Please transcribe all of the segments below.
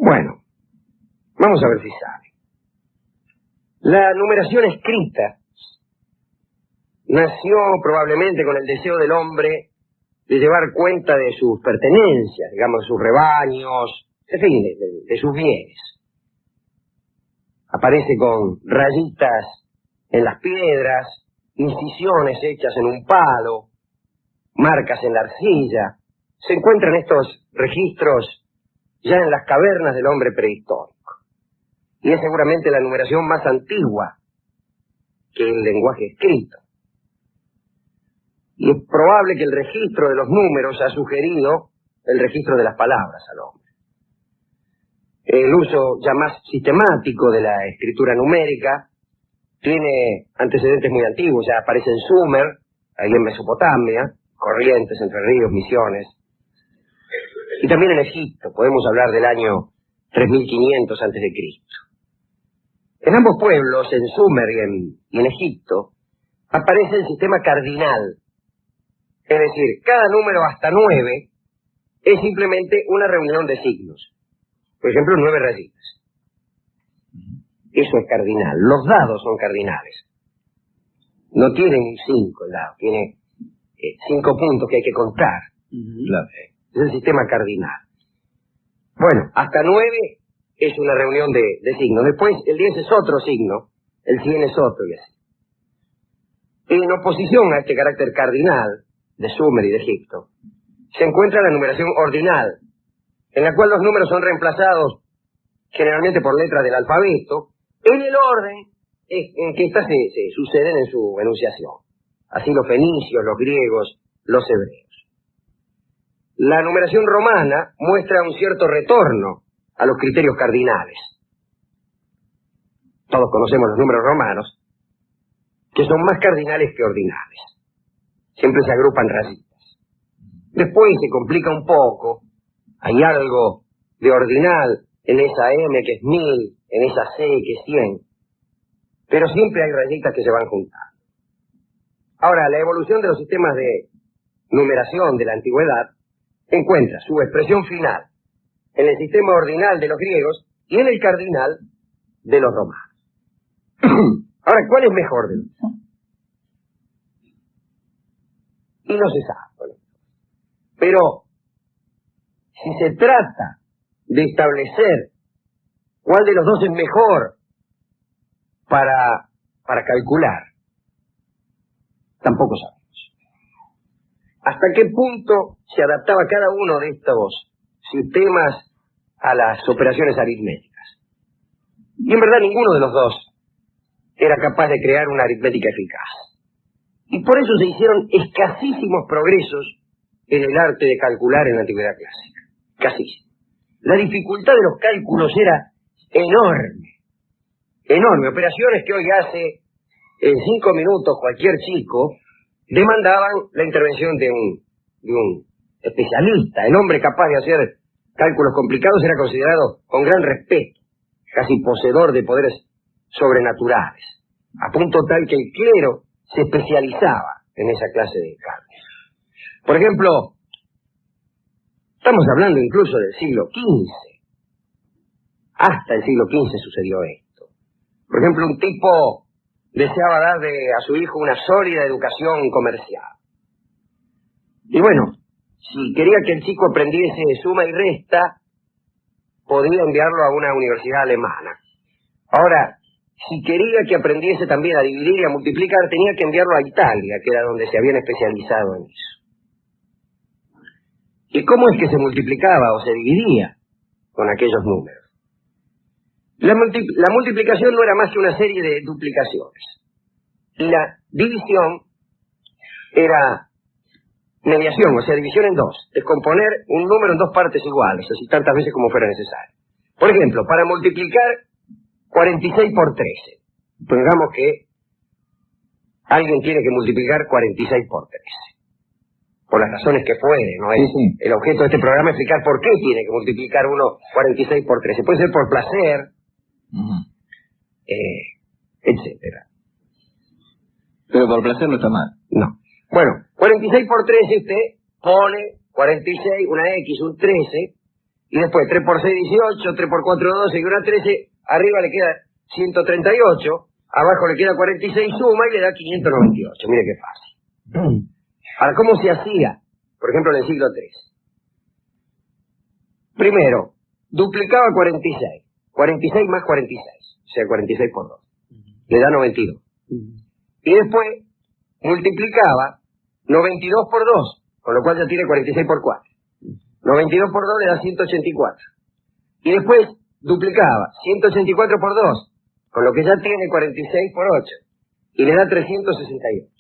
Bueno, vamos a ver si sabe. La numeración escrita nació probablemente con el deseo del hombre de llevar cuenta de sus pertenencias, digamos, de sus rebaños, en fin, de sus bienes. Aparece con rayitas en las piedras, incisiones hechas en un palo, marcas en la arcilla. Se encuentran estos registros ya en las cavernas del hombre prehistórico. Y es seguramente la numeración más antigua que el lenguaje escrito. Y es probable que el registro de los números ha sugerido el registro de las palabras al hombre. El uso ya más sistemático de la escritura numérica tiene antecedentes muy antiguos. Ya aparece en Sumer, ahí en Mesopotamia, Corrientes, Entre Ríos, Misiones. Y también en Egipto, podemos hablar del año 3500 a.C. En ambos pueblos, en Sumer y en Egipto, aparece el sistema cardinal. Es decir, cada número hasta 9 es simplemente una reunión de signos. Por ejemplo, 9 rayitas. Eso es cardinal. Los dados son cardinales. No tienen un 5 el dado, tiene 5 puntos que hay que contar. Es el sistema cardinal. Bueno, hasta 9 es una reunión de signos. Después el 10 es otro signo, el 100 es otro y así. En oposición a este carácter cardinal de Sumer y de Egipto, se encuentra la numeración ordinal, en la cual los números son reemplazados generalmente por letras del alfabeto, en el orden en que éstas se suceden en su enunciación. Así los fenicios, los griegos, los hebreos. La numeración romana muestra un cierto retorno a los criterios cardinales. Todos conocemos los números romanos, que son más cardinales que ordinales. Siempre se agrupan rayitas. Después se complica un poco. Hay algo de ordinal en esa M que es 1000, en esa C que es 100. Pero siempre hay rayitas que se van juntando. Ahora, la evolución de los sistemas de numeración de la antigüedad encuentra su expresión final en el sistema ordinal de los griegos y en el cardinal de los romanos. Ahora, ¿cuál es mejor de los dos? Y no se sabe. Pero si se trata de establecer cuál de los dos es mejor para calcular, tampoco sabemos. ¿Hasta qué punto se adaptaba cada uno de estos sistemas a las operaciones aritméticas? Y en verdad ninguno de los dos era capaz de crear una aritmética eficaz. Y por eso se hicieron escasísimos progresos en el arte de calcular en la antigüedad clásica. Escasísimos. La dificultad de los cálculos era enorme. Enorme. Operaciones que hoy hace en 5 minutos cualquier chico demandaban la intervención de un especialista. El hombre capaz de hacer cálculos complicados era considerado con gran respeto, casi poseedor de poderes sobrenaturales, a punto tal que el clero se especializaba en esa clase de cálculos. Por ejemplo, estamos hablando incluso del siglo XV. Hasta el siglo XV sucedió esto. Por ejemplo, un tipo deseaba darle a su hijo una sólida educación comercial. Y bueno, si quería que el chico aprendiese suma y resta, podía enviarlo a una universidad alemana. Ahora, si quería que aprendiese también a dividir y a multiplicar, tenía que enviarlo a Italia, que era donde se habían especializado en eso. ¿Y cómo es que se multiplicaba o se dividía con aquellos números? La multiplicación no era más que una serie de duplicaciones. Y la división era mediación, o sea, división en dos. Descomponer un número en dos partes iguales, así tantas veces como fuera necesario. Por ejemplo, para multiplicar 46 por 13. Pongamos que alguien tiene que multiplicar 46 por 13. Por las razones que fuere, ¿no es? Sí. El objeto de este programa es explicar por qué tiene que multiplicar uno 46 por 13. Puede ser por placer, etcétera. Pero por placer no está mal. No. Bueno, 46 por 13 usted pone 46, una X, un 13, Y después 3 por 6, 18, 3 por 4, 12 y una 13, arriba le queda 138, abajo le queda 46, suma y le da 598. Mire qué fácil. Ahora, ¿cómo se hacía? Por ejemplo, en el siglo III. Primero, duplicaba 46. 46 más 46, o sea, 46 por 2. Le da 92. Y después multiplicaba 92 por 2, con lo cual ya tiene 46 por 4. 92 por 2 le da 184. Y después duplicaba 184 por 2, con lo que ya tiene 46 por 8. Y le da 368.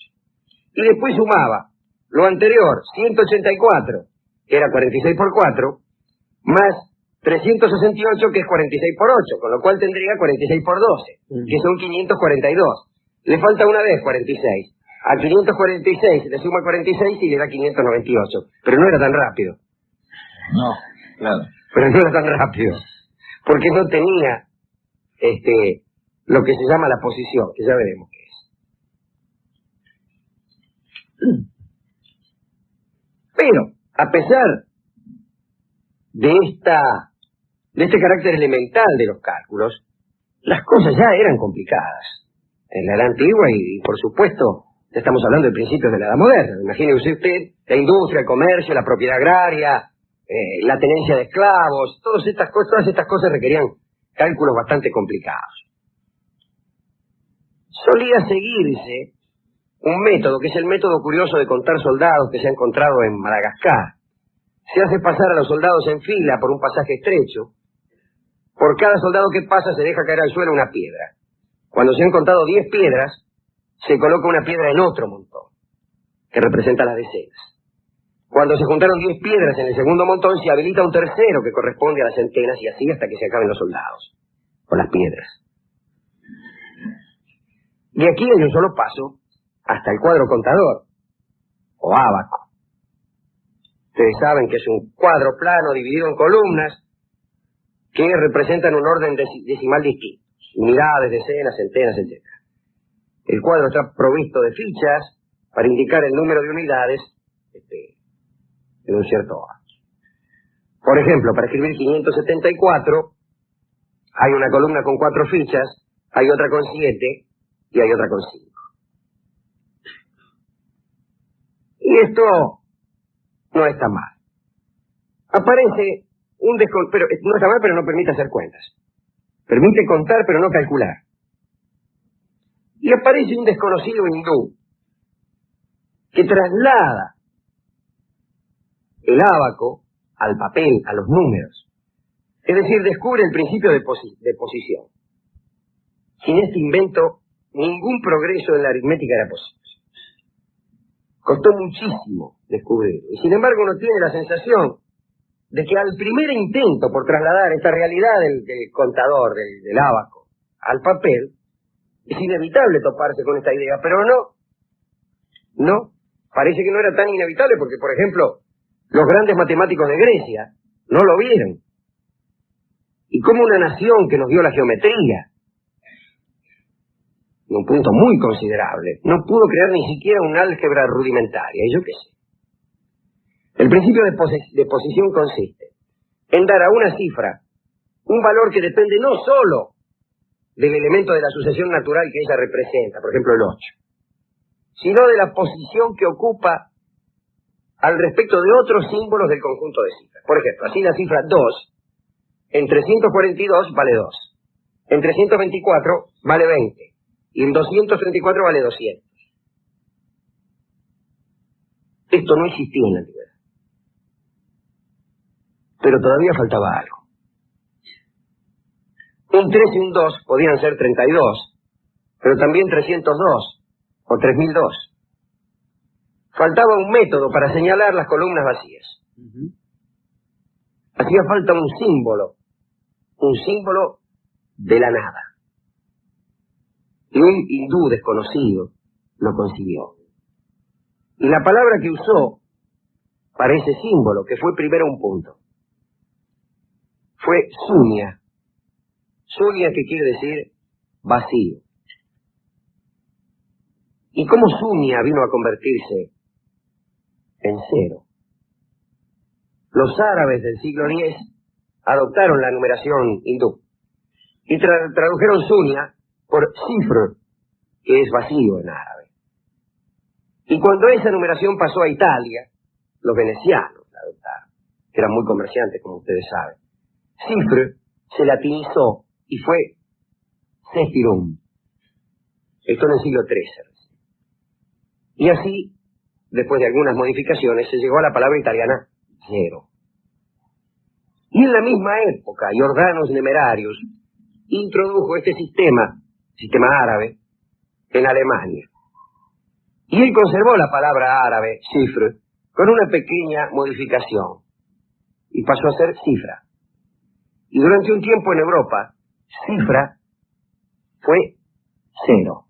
Y después sumaba lo anterior, 184, que era 46 por 4, más 368, que es 46 por 8, con lo cual tendría 46 por 12, que son 542. Le falta una vez 46. A 546 le suma 46 y le da 598. Pero no era tan rápido. No, claro. Pero no era tan rápido. Porque no tenía lo que se llama la posición, que ya veremos qué es. Pero, a pesar de este carácter elemental de los cálculos, las cosas ya eran complicadas en la edad antigua y por supuesto, estamos hablando de principios de la edad moderna. Imagínese usted la industria, el comercio, la propiedad agraria, la tenencia de esclavos, todas estas cosas requerían cálculos bastante complicados. Solía seguirse un método, que es el método curioso de contar soldados que se ha encontrado en Madagascar. Se hace pasar a los soldados en fila por un pasaje estrecho. Por cada soldado que pasa se deja caer al suelo una piedra. Cuando se han contado 10 piedras, se coloca una piedra en otro montón, que representa las decenas. Cuando se juntaron 10 piedras en el segundo montón, se habilita un tercero que corresponde a las centenas y así hasta que se acaben los soldados, con las piedras. Y aquí hay un solo paso hasta el cuadro contador, o ábaco. Ustedes saben que es un cuadro plano dividido en columnas que representan un orden decimal distinto. Unidades, decenas, centenas, etc. El cuadro está provisto de fichas para indicar el número de unidades en un cierto orden. Por ejemplo, para escribir 574 hay una columna con 4 fichas, hay otra con 7 y hay otra con 5. Y esto no está mal. Aparece pero no está mal, pero no permite hacer cuentas. Permite contar, pero no calcular. Y aparece un desconocido hindú que traslada el ábaco al papel, a los números. Es decir, descubre el principio de posición. Sin este invento, ningún progreso en la aritmética era posible. Costó muchísimo descubrirlo. Y sin embargo uno tiene la sensación de que al primer intento por trasladar esta realidad del contador, del ábaco, al papel, es inevitable toparse con esta idea, pero no, parece que no era tan inevitable porque, por ejemplo, los grandes matemáticos de Grecia no lo vieron. Y como una nación que nos dio la geometría, en un punto muy considerable, no pudo crear ni siquiera un álgebra rudimentaria, y yo qué sé. El principio de posición consiste en dar a una cifra un valor que depende no solo del elemento de la sucesión natural que ella representa, por ejemplo el 8, sino de la posición que ocupa al respecto de otros símbolos del conjunto de cifras. Por ejemplo, así la cifra 2 en 342 vale 2, en 324 vale 20 y en 234 vale 200. Esto no existía en la antigüedad. Pero todavía faltaba algo. Un 3 y un 2 podían ser 32, pero también 302 o 3002. Faltaba un método para señalar las columnas vacías. Hacía falta un símbolo de la nada. Y un hindú desconocido lo consiguió. Y la palabra que usó para ese símbolo, que fue primero un punto, fue sunya. Sunya, que quiere decir vacío. ¿Y cómo sunya vino a convertirse en cero? Los árabes del siglo X adoptaron la numeración hindú y tradujeron Sunya por Sifr, que es vacío en árabe. Y cuando esa numeración pasó a Italia, los venecianos la adoptaron, que eran muy comerciantes, como ustedes saben. Cifr se latinizó y fue Sephirum. Esto en el siglo XIII. Y así, después de algunas modificaciones, se llegó a la palabra italiana cero. Y en la misma época, Jordanos Numerarius introdujo este sistema árabe, en Alemania. Y él conservó la palabra árabe, cifr, con una pequeña modificación. Y pasó a ser cifra. Y durante un tiempo en Europa, cifra fue cero.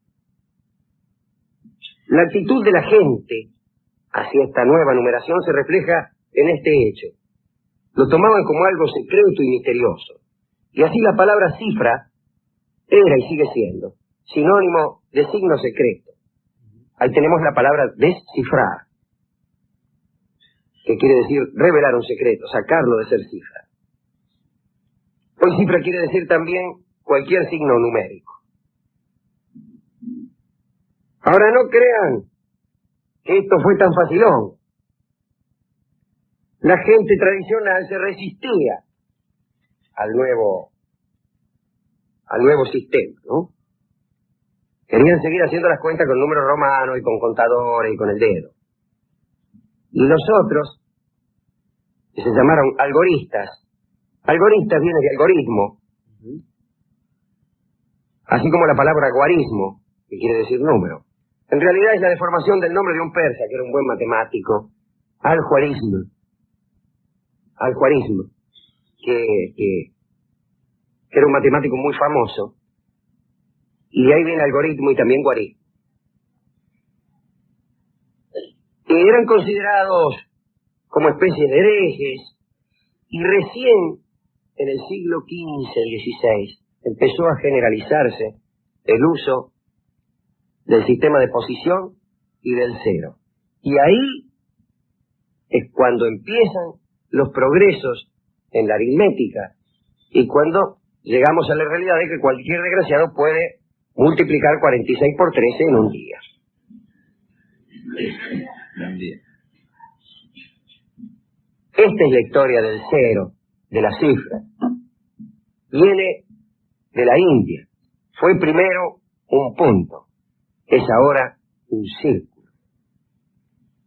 La actitud de la gente hacia esta nueva numeración se refleja en este hecho. Lo tomaban como algo secreto y misterioso. Y así la palabra cifra era y sigue siendo sinónimo de signo secreto. Ahí tenemos la palabra descifrar, que quiere decir revelar un secreto, sacarlo de ser cifra. Hoy cifra quiere decir también cualquier signo numérico. Ahora no crean que esto fue tan facilón. La gente tradicional se resistía al nuevo sistema, ¿no? Querían seguir haciendo las cuentas con números romanos y con contadores y con el dedo. Y los otros, que se llamaron algoristas viene de algoritmo, así como la palabra guarismo, que quiere decir número. En realidad es la deformación del nombre de un persa, que era un buen matemático, Al-Khwarizm, que era un matemático muy famoso, y de ahí viene algoritmo y también guarismo. Que eran considerados como especies de herejes, y recién en el siglo XV, XVI, empezó a generalizarse el uso del sistema de posición y del cero. Y ahí es cuando empiezan los progresos en la aritmética y cuando llegamos a la realidad de que cualquier desgraciado puede multiplicar 46 por 13 en un día. Esta es la historia del cero, de la cifra. Viene de la India. Fue primero un punto. Es ahora un círculo.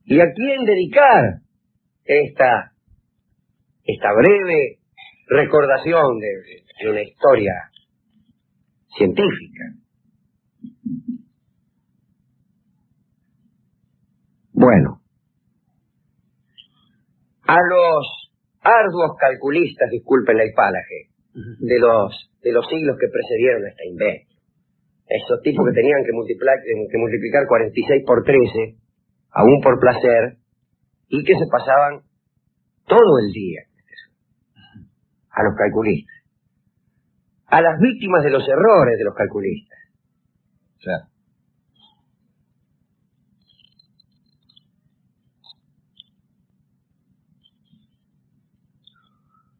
¿Y a quién dedicar esta breve recordación de una historia científica? Bueno, a los arduos calculistas, disculpen el palaje, de los siglos que precedieron a este invento, esos tipos que tenían que multiplicar 46 por 13, aún por placer, y que se pasaban todo el día, a los calculistas, a las víctimas de los errores de los calculistas. Claro.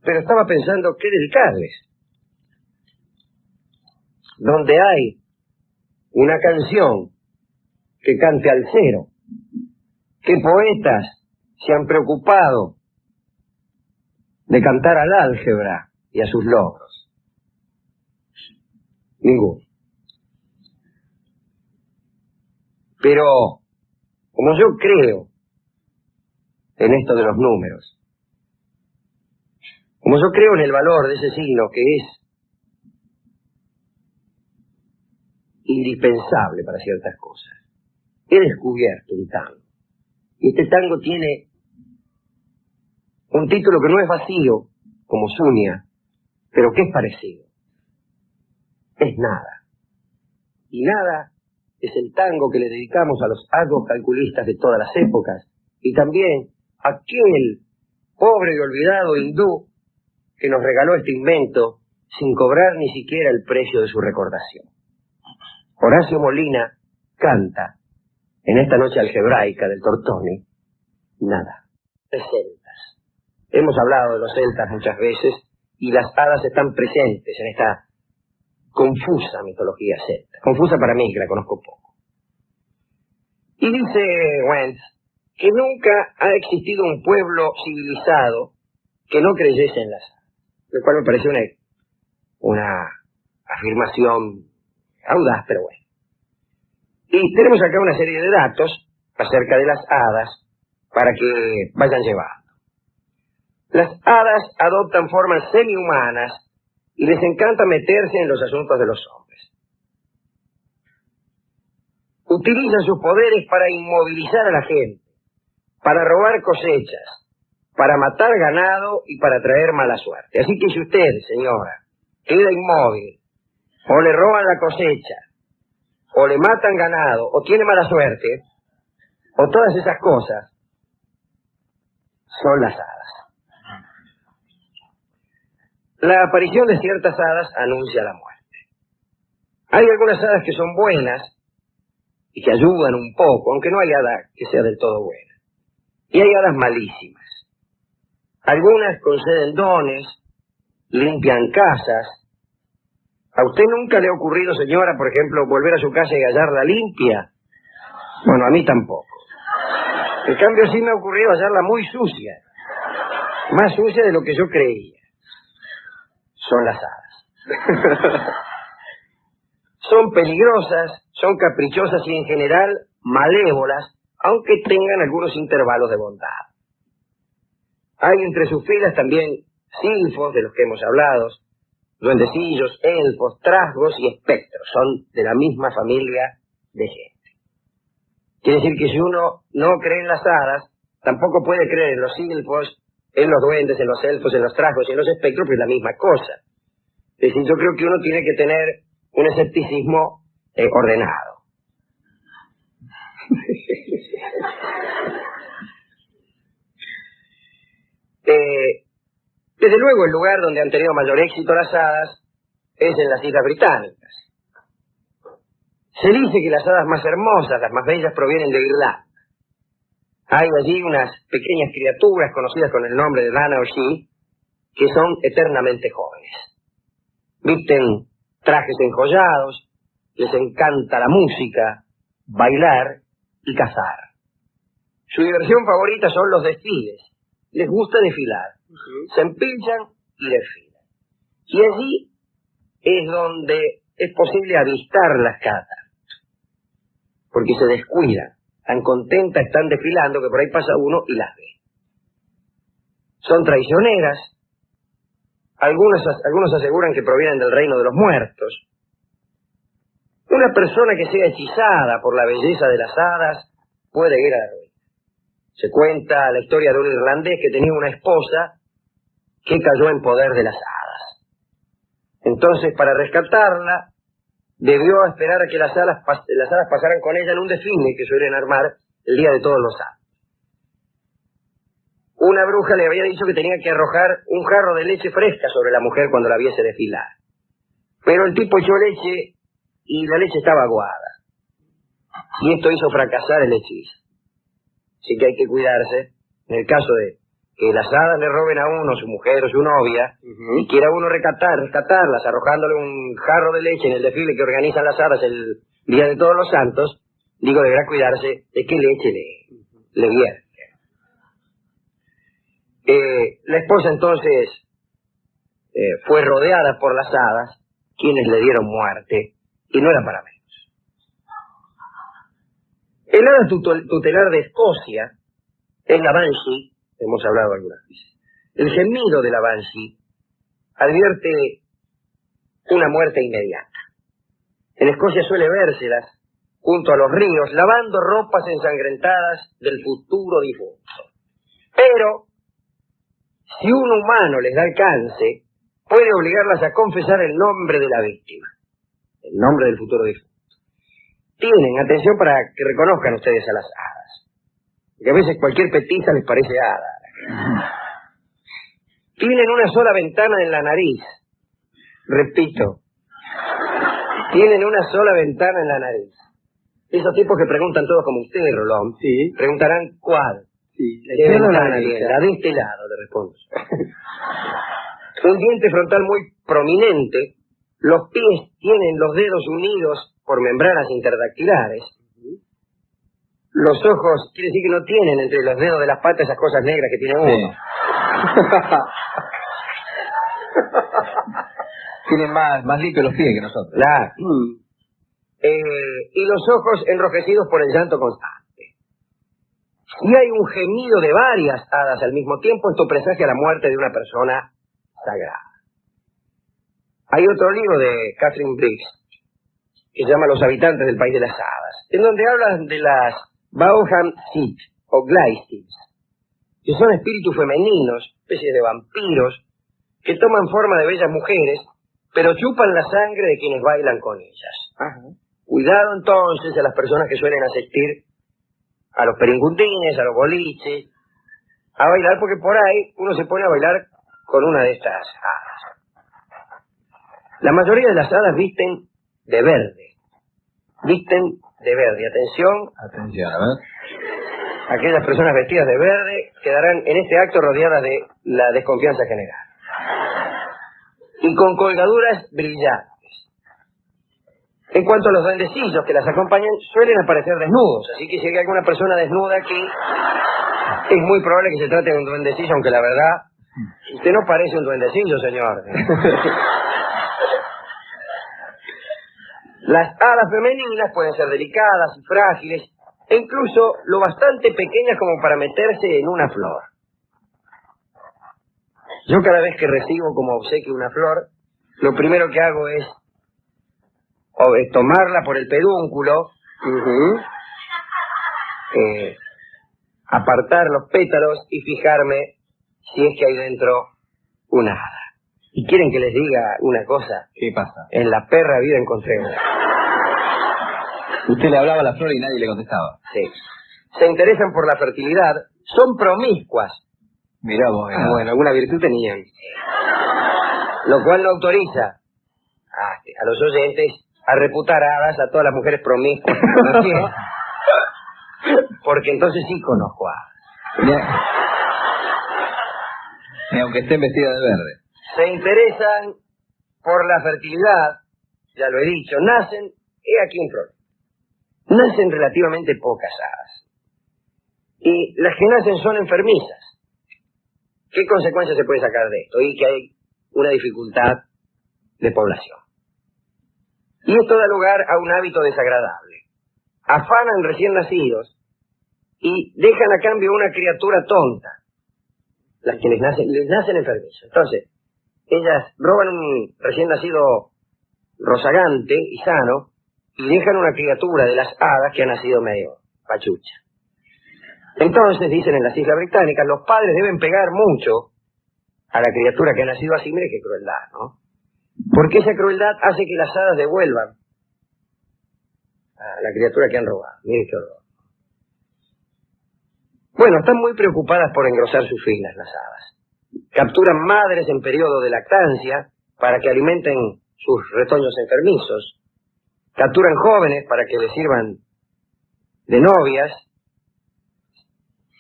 Pero estaba pensando qué dedicarles. Donde hay una canción que cante al cero, ¿qué poetas se han preocupado de cantar al álgebra y a sus logros? Ninguno. Pero, como yo creo en esto de los números, como yo creo en el valor de ese signo que es indispensable para ciertas cosas, he descubierto un tango. Y este tango tiene un título que no es vacío, como Sunya, pero que es parecido. Es nada. Y nada es el tango que le dedicamos a los arduos calculistas de todas las épocas, y también a aquel pobre y olvidado hindú que nos regaló este invento sin cobrar ni siquiera el precio de su recordación. Horacio Molina canta en esta noche algebraica del Tortoni, nada. De celtas. Hemos hablado de los celtas muchas veces y las hadas están presentes en esta confusa mitología celta. Confusa para mí, que la conozco poco. Y dice Wentz que nunca ha existido un pueblo civilizado que no creyese en las hadas, lo cual me parece una afirmación audaz, pero bueno. Y tenemos acá una serie de datos acerca de las hadas para que vayan llevando. Las hadas adoptan formas semi-humanas y les encanta meterse en los asuntos de los hombres. Utilizan sus poderes para inmovilizar a la gente, para robar cosechas, para matar ganado y para traer mala suerte. Así que si usted, señora, queda inmóvil, o le roban la cosecha, o le matan ganado, o tiene mala suerte, o todas esas cosas, son las hadas. La aparición de ciertas hadas anuncia la muerte. Hay algunas hadas que son buenas y que ayudan un poco, aunque no hay hada que sea del todo buena. Y hay hadas malísimas. Algunas conceden dones, limpian casas. ¿A usted nunca le ha ocurrido, señora, por ejemplo, volver a su casa y hallarla limpia? Bueno, a mí tampoco. En cambio, sí me ha ocurrido hallarla muy sucia. Más sucia de lo que yo creía. Son las hadas. Son peligrosas, son caprichosas y en general malévolas, aunque tengan algunos intervalos de bondad. Hay entre sus filas también silfos, de los que hemos hablado, duendecillos, elfos, trasgos y espectros. Son de la misma familia de gente. Quiere decir que si uno no cree en las hadas, tampoco puede creer en los silfos, en los duendes, en los elfos, en los trasgos y en los espectros, pues es la misma cosa. Es decir, yo creo que uno tiene que tener un escepticismo ordenado. Desde luego el lugar donde han tenido mayor éxito las hadas es en las Islas Británicas. Se dice que las hadas más hermosas, las más bellas, provienen de Irlanda. Hay allí unas pequeñas criaturas conocidas con el nombre de Dana o She, que son eternamente jóvenes. Visten trajes enjollados, les encanta la música, bailar y cazar. Su diversión favorita son los desfiles. Les gusta desfilar. Se empilchan y desfilan. Y allí es donde es posible avistarlas cada tanto. Porque se descuidan. Tan contentas están desfilando que por ahí pasa uno y las ve. Son traicioneras. Algunos aseguran que provienen del reino de los muertos. Una persona que sea hechizada por la belleza de las hadas puede ir a la ruina. Se cuenta la historia de un irlandés que tenía una esposa que cayó en poder de las hadas. Entonces, para rescatarla, debió esperar a que las hadas pasaran con ella en un desfile que suelen armar el día de Todos los Santos. Una bruja le había dicho que tenía que arrojar un jarro de leche fresca sobre la mujer cuando la viese desfilar. Pero el tipo echó leche y la leche estaba aguada. Y esto hizo fracasar el hechizo. Así que hay que cuidarse en el caso de que las hadas le roben a uno, su mujer o su novia, y quiera uno rescatarlas arrojándole un jarro de leche en el desfile que organizan las hadas el día de Todos los Santos, digo, deberá cuidarse de qué leche le vierte. La esposa entonces fue rodeada por las hadas, quienes le dieron muerte, y no era para menos. El hada tutelar de Escocia es la Banshee, hemos hablado algunas veces. El gemido de la Banshee advierte una muerte inmediata. En Escocia suele vérselas junto a los ríos lavando ropas ensangrentadas del futuro difunto. Pero si un humano les da alcance, puede obligarlas a confesar el nombre de la víctima, el nombre del futuro difunto. Tienen, atención para que reconozcan ustedes a las hadas, porque a veces cualquier petiza les parece hada. Tienen una sola ventana en la nariz. Repito, tienen una sola ventana en la nariz. Esos tipos que preguntan todos como usted, Rolón, sí, preguntarán ¿cuál? Sí. ¿Qué ventana tiene? La de este lado, le respondo. un diente frontal muy prominente, los pies tienen los dedos unidos por membranas interdactilares, los ojos, quiere decir que no tienen entre los dedos de las patas esas cosas negras que tiene uno. Tienen más limpios los pies que nosotros. Claro. Y los ojos enrojecidos por el llanto constante. Si hay un gemido de varias hadas al mismo tiempo, esto presagia la muerte de una persona sagrada. Hay otro libro de Catherine Briggs que se llama Los habitantes del país de las hadas, en donde hablan de las Bauham Sit o Gleistins, que son espíritus femeninos, especies de vampiros, que toman forma de bellas mujeres, pero chupan la sangre de quienes bailan con ellas. Ajá. Cuidado entonces a las personas que suelen asistir a los peringundines, a los boliches, a bailar, porque por ahí uno se pone a bailar con una de estas hadas. La mayoría de las hadas visten de verde. Visten de verde. Atención. Atención, a ver. Aquellas personas vestidas de verde quedarán en este acto rodeadas de la desconfianza general. Y con colgaduras brillantes. En cuanto a los duendecillos que las acompañan, suelen aparecer desnudos. Así que si hay alguna persona desnuda aquí, es muy probable que se trate de un duendecillo, aunque la verdad, usted no parece un duendecillo, señor. Las hadas femeninas pueden ser delicadas y frágiles, e incluso lo bastante pequeñas como para meterse en una flor. Yo cada vez que recibo como obsequio una flor, lo primero que hago es tomarla por el pedúnculo, apartar los pétalos y fijarme si es que hay dentro una hada. ¿Y quieren que les diga una cosa? ¿Qué pasa? En la perra vida encontré una. Usted le hablaba a la flor y nadie le contestaba. Sí. Se interesan por la fertilidad, son promiscuas. Mirá vos, mirá. Bueno, alguna virtud tenían. Lo cual no autoriza a los oyentes a reputar hadas a todas las mujeres promiscuas. Porque entonces sí conozco hadas. Ni aunque estén vestidas de verde. Se interesan por la fertilidad, ya lo he dicho, nacen, he aquí un problema. Nacen relativamente pocas hadas. Y las que nacen son enfermizas. ¿Qué consecuencias se puede sacar de esto? Y que hay una dificultad de población. Y esto da lugar a un hábito desagradable. Afanan recién nacidos y dejan a cambio una criatura tonta. Las que les nacen enfermizas. Entonces, ellas roban un recién nacido rozagante y sano y dejan una criatura de las hadas que ha nacido medio pachucha. Entonces, dicen en las Islas Británicas, los padres deben pegar mucho a la criatura que ha nacido así. Mire qué crueldad, ¿no? Porque esa crueldad hace que las hadas devuelvan a la criatura que han robado. Mire qué horror. Bueno, están muy preocupadas por engrosar sus filas las hadas. Capturan madres en periodo de lactancia para que alimenten sus retoños enfermizos. Capturan jóvenes para que les sirvan de novias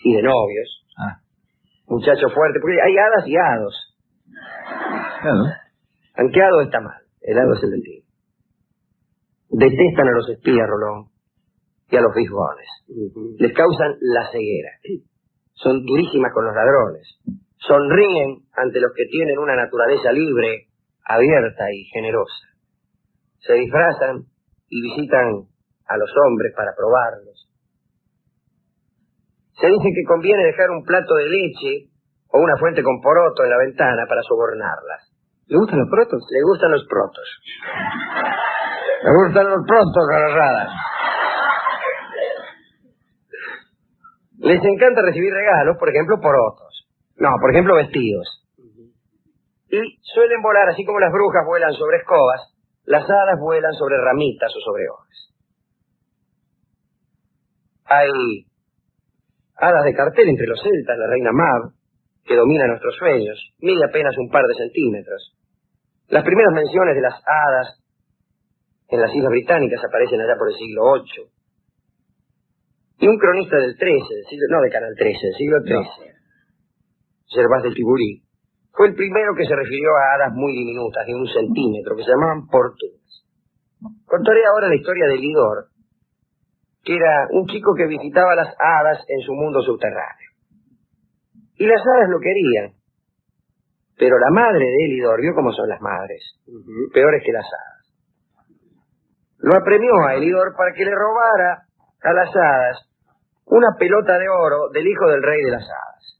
y de novios. Muchachos fuertes, porque hay hadas y hados. Claro. Aunque hado está mal, el hado es el del tigre. Detestan a los espías, Rolón, y a los fisgones. Les causan la ceguera. Son durísimas con los ladrones. Sonríen ante los que tienen una naturaleza libre, abierta y generosa. Se disfrazan y visitan a los hombres para probarlos. Se dice que conviene dejar un plato de leche o una fuente con poroto en la ventana para sobornarlas. ¿Le gustan los protos? Le gustan los protos. Le gustan los protos, agarradas. Les encanta recibir regalos, por ejemplo, porotos. No, por ejemplo, vestidos. Y suelen volar, así como las brujas vuelan sobre escobas, las hadas vuelan sobre ramitas o sobre hojas. Hay hadas de cartel entre los celtas, la reina Mab, que domina nuestros sueños, mide apenas un par de centímetros. Las primeras menciones de las hadas en las Islas Británicas aparecen allá por el siglo VIII. Y un cronista del XIII, no de Canal 13, del siglo XIII, Gervás de Tiburí, fue el primero que se refirió a hadas muy diminutas, de 1 centímetro, que se llamaban portunas. Contaré ahora la historia de Lidor, que era un chico que visitaba las hadas en su mundo subterráneo. Y las hadas lo querían. Pero la madre de Elidor, vio cómo son las madres, peores que las hadas. Lo apremió a Elidor para que le robara a las hadas una pelota de oro del hijo del rey de las hadas.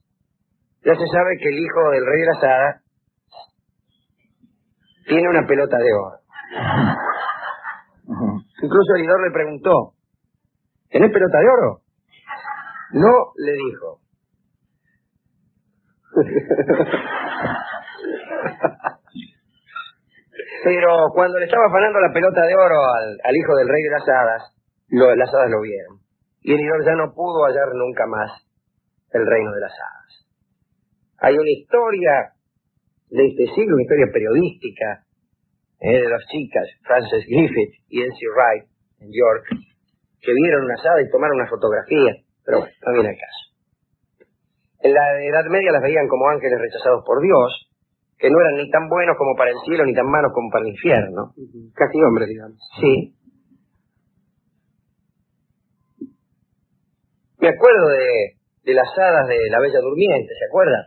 Ya se sabe que el hijo del rey de las hadas tiene una pelota de oro. Incluso Elidor le preguntó, ¿tenés pelota de oro? No, le dijo. Pero cuando le estaba afanando la pelota de oro al hijo del rey de las hadas, las hadas lo vieron. Y Elidor ya no pudo hallar nunca más el reino de las hadas. Hay una historia de este siglo, una historia periodística, de dos chicas, Frances Griffith y Elsie Wright, en York, que vieron unas hadas y tomaron una fotografía, pero bueno, no viene al caso. En la Edad Media las veían como ángeles rechazados por Dios, que no eran ni tan buenos como para el cielo, ni tan malos como para el infierno. Casi hombres, digamos. Sí. Me acuerdo de las hadas de la Bella Durmiente, ¿se acuerdan?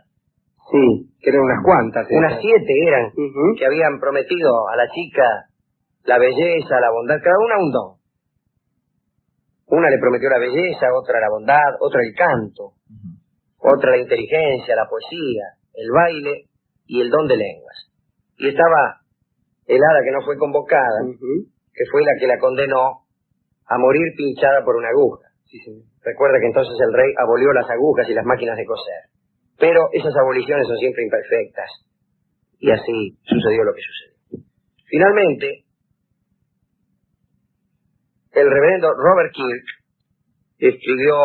Sí, que eran unas cuantas. Unas 7 eran, que habían prometido a la chica la belleza, la bondad, cada una un don. Una le prometió la belleza, otra la bondad, otra el canto, otra la inteligencia, la poesía, el baile y el don de lenguas. Y estaba el hada que no fue convocada, que fue la que la condenó a morir pinchada por una aguja. Sí, sí. Recuerda que entonces el rey abolió las agujas y las máquinas de coser. Pero esas aboliciones son siempre imperfectas. Y así sucedió lo que sucedió. Finalmente, el reverendo Robert Kirk escribió,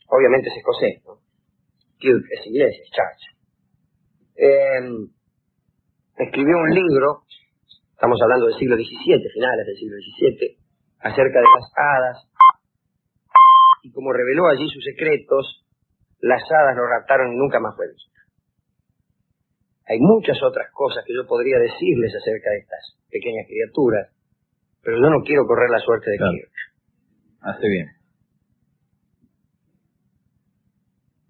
obviamente es escocés, ¿no? Kirk es inglés, es church. Escribió un libro, estamos hablando del siglo XVII, finales del siglo XVII, acerca de las hadas, y como reveló allí sus secretos, las hadas lo raptaron y nunca más fue visto. Hay muchas otras cosas que yo podría decirles acerca de estas pequeñas criaturas, pero yo no quiero correr la suerte de Kirk. Hace bien.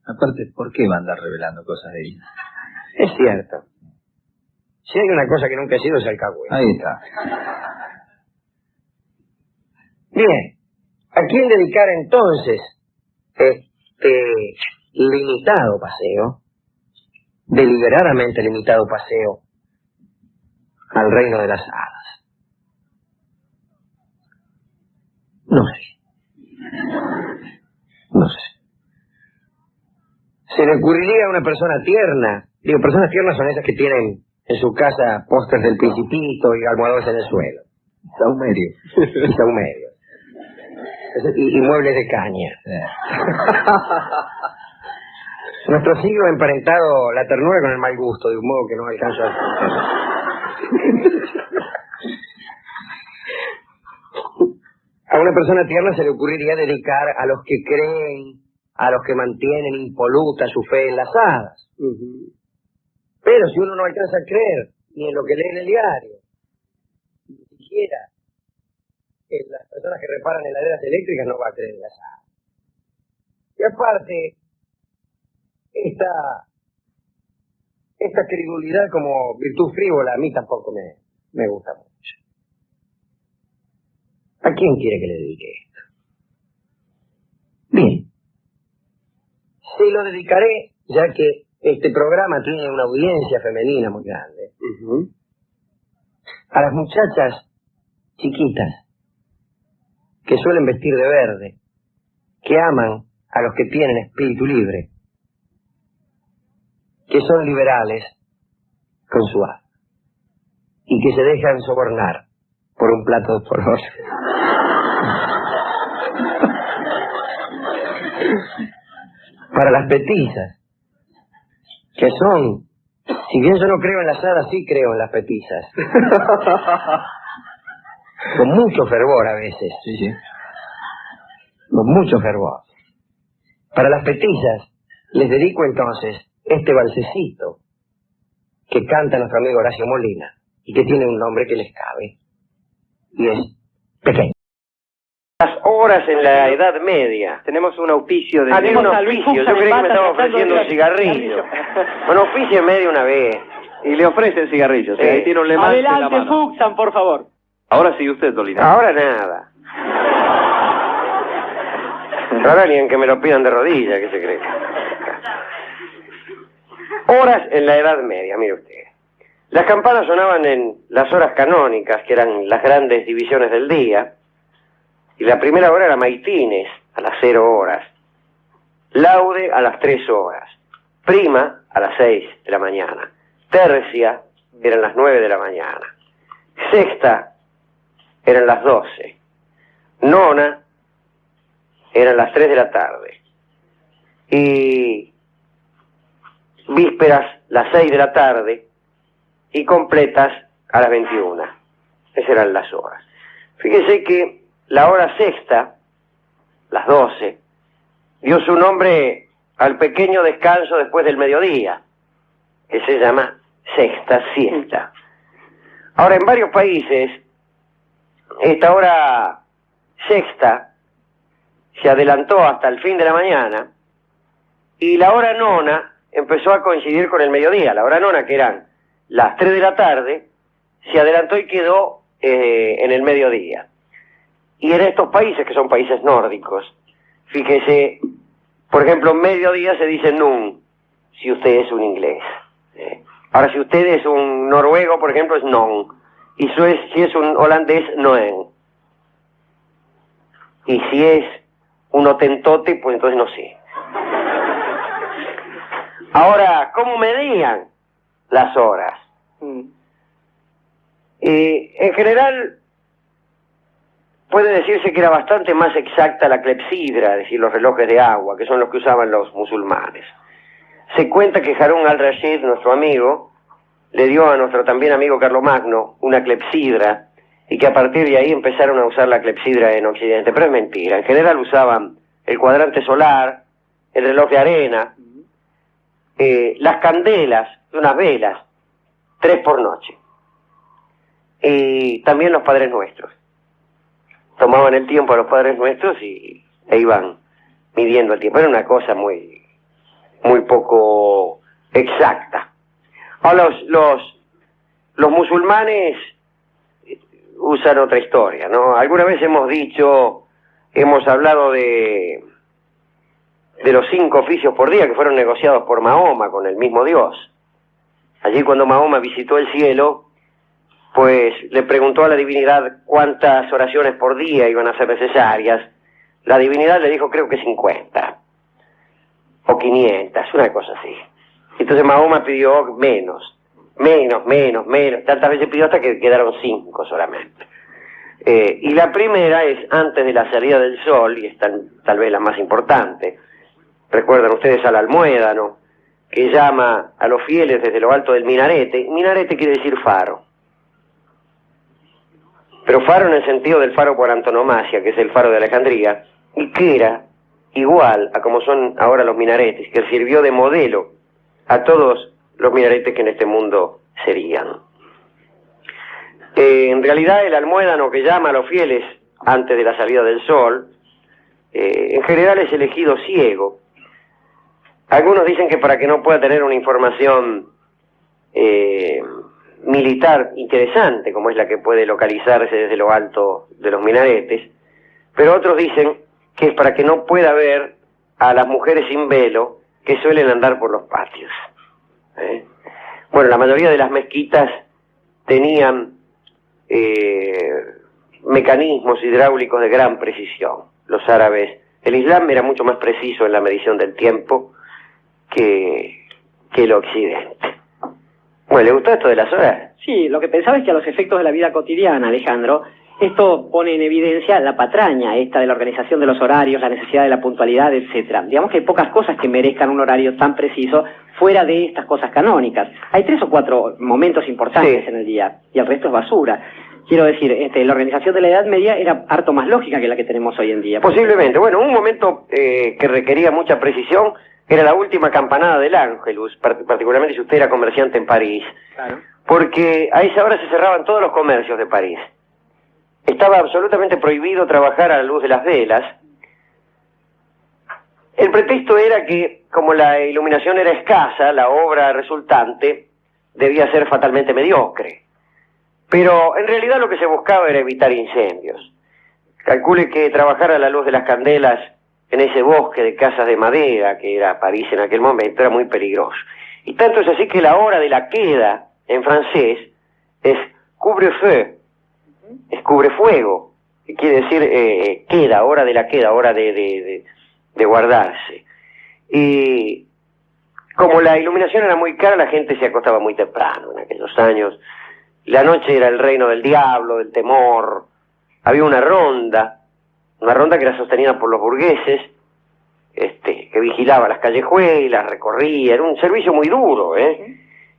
Aparte, ¿por qué va a andar revelando cosas de ella? Es cierto. Si hay una cosa que nunca he sido es alcahueta. Ahí está. Bien, ¿a quién dedicar entonces este limitado paseo, deliberadamente limitado paseo al reino de las hadas? No sé. No sé. Se le ocurriría a una persona tierna. Digo, personas tiernas son esas que tienen en su casa pósters del Principito y almohadones en el suelo. Saumerio. Y saumerios. Y muebles de caña. Nuestro siglo ha emparentado la ternura con el mal gusto, de un modo que no alcanzo a A una persona tierna se le ocurriría dedicar a los que creen, a los que mantienen impoluta su fe en las hadas. Pero si uno no alcanza a creer ni en lo que lee en el diario, ni siquiera en las personas que reparan heladeras eléctricas, no va a creer en las hadas. Y aparte, esta credulidad como virtud frívola a mí tampoco me gusta mucho. ¿A quién quiere que le dedique esto? Bien. Se lo dedicaré, ya que este programa tiene una audiencia femenina muy grande. A las muchachas chiquitas que suelen vestir de verde, que aman a los que tienen espíritu libre, que son liberales con su alma y que se dejan sobornar por un plato de polvo. Para las petizas, que son, si bien yo no creo en las hadas, sí creo en las petizas. Con mucho fervor a veces. Sí, sí. Con mucho fervor. Para las petizas les dedico entonces este balsecito que canta nuestro amigo Horacio Molina y que tiene un nombre que les cabe. Y es pequeño. Las horas en la Edad Media. Tenemos un auspicio de... Tiene un auspicio. Yo creí que me estaba ofreciendo un cigarrillo. Bueno, auspicio en medio una vez. Y le ofrecen cigarrillos. Ahí tiene un Le Mans en la Adelante, mano. Fuxan, por favor. Ahora sigue usted, Dolina. Ahora nada. Ahora ni en que me lo pidan de rodillas, ¿qué se cree? Horas en la Edad Media, mire usted. Las campanas sonaban en las horas canónicas, que eran las grandes divisiones del día, y la primera hora era maitines, a las 0 horas, laude a las 3 horas, prima a las 6 de la mañana, tercia eran las 9 de la mañana, sexta eran las 12, nona eran las 3 de la tarde, y vísperas las 6 de la tarde, y completas a las 21. Esas eran las horas. Fíjese que la hora sexta, las 12, dio su nombre al pequeño descanso después del mediodía, que se llama sexta siesta. Ahora, en varios países, esta hora sexta se adelantó hasta el fin de la mañana, y la hora nona empezó a coincidir con el mediodía. La hora nona, que eran las 3 de la tarde, se adelantó y quedó en el mediodía. Y en estos países, que son países nórdicos, fíjese, por ejemplo, mediodía se dice nun, si usted es un inglés. Ahora, si usted es un noruego, por ejemplo, es non. Y si es un holandés, noen. Y si es un hotentote, pues entonces no sé. Ahora, ¿cómo medían las horas? En general, puede decirse que era bastante más exacta la clepsidra, es decir, los relojes de agua, que son los que usaban los musulmanes. Se cuenta que Harún al-Rashid, nuestro amigo, le dio a nuestro también amigo Carlomagno una clepsidra, y que a partir de ahí empezaron a usar la clepsidra en Occidente. Pero es mentira. En general usaban el cuadrante solar, el reloj de arena, las candelas, unas velas, 3 por noche. Y también los Padres Nuestros. Tomaban el tiempo a los Padres Nuestros e iban midiendo el tiempo. Era una cosa muy poco exacta. Ahora, los musulmanes usan otra historia, ¿no? Alguna vez hemos hablado de los 5 oficios por día que fueron negociados por Mahoma con el mismo Dios. Allí, cuando Mahoma visitó el cielo, pues le preguntó a la divinidad cuántas oraciones por día iban a ser necesarias. La divinidad le dijo, creo que 50 o 500, una cosa así. Entonces Mahoma pidió menos. Tantas veces pidió hasta que quedaron 5 solamente. Y la primera es antes de la salida del sol, y es tal vez la más importante. Recuerdan ustedes al almuédano, que llama a los fieles desde lo alto del minarete. Minarete quiere decir faro. Pero faro en el sentido del faro por antonomasia, que es el faro de Alejandría, y que era igual a como son ahora los minaretes, que sirvió de modelo a todos los minaretes que en este mundo serían. En realidad, el almuédano que llama a los fieles antes de la salida del sol, en general es elegido ciego. Algunos dicen que para que no pueda tener una información militar interesante, como es la que puede localizarse desde lo alto de los minaretes, pero otros dicen que es para que no pueda ver a las mujeres sin velo que suelen andar por los patios. Bueno, la mayoría de las mezquitas tenían mecanismos hidráulicos de gran precisión. Los árabes, el Islam era mucho más preciso en la medición del tiempo que el Occidente. Bueno, ¿le gustó esto de las horas? Sí, lo que pensaba es que a los efectos de la vida cotidiana, Alejandro, esto pone en evidencia la patraña esta de la organización de los horarios, la necesidad de la puntualidad, etcétera. Digamos que hay pocas cosas que merezcan un horario tan preciso fuera de estas cosas canónicas. Hay 3 o 4 momentos importantes en el día y el resto es basura. Quiero decir, la organización de la Edad Media era harto más lógica que la que tenemos hoy en día. Posiblemente. Bueno, un momento que requería mucha precisión era la última campanada del Ángelus, particularmente si usted era comerciante en París, Claro. porque a esa hora se cerraban todos los comercios de París. Estaba absolutamente prohibido trabajar a la luz de las velas. El pretexto era que, como la iluminación era escasa, la obra resultante debía ser fatalmente mediocre. Pero en realidad lo que se buscaba era evitar incendios. Calcule que trabajar a la luz de las candelas en ese bosque de casas de madera que era París en aquel momento era muy peligroso. Y tanto es así que la hora de la queda en francés es couvre-feu, es cubre-fuego, que quiere decir queda, hora de la queda, hora de guardarse. Y como la iluminación era muy cara, la gente se acostaba muy temprano en aquellos años. La noche era el reino del diablo, del temor. Había una ronda que era sostenida por los burgueses, que vigilaba las callejuelas, recorría, era un servicio muy duro,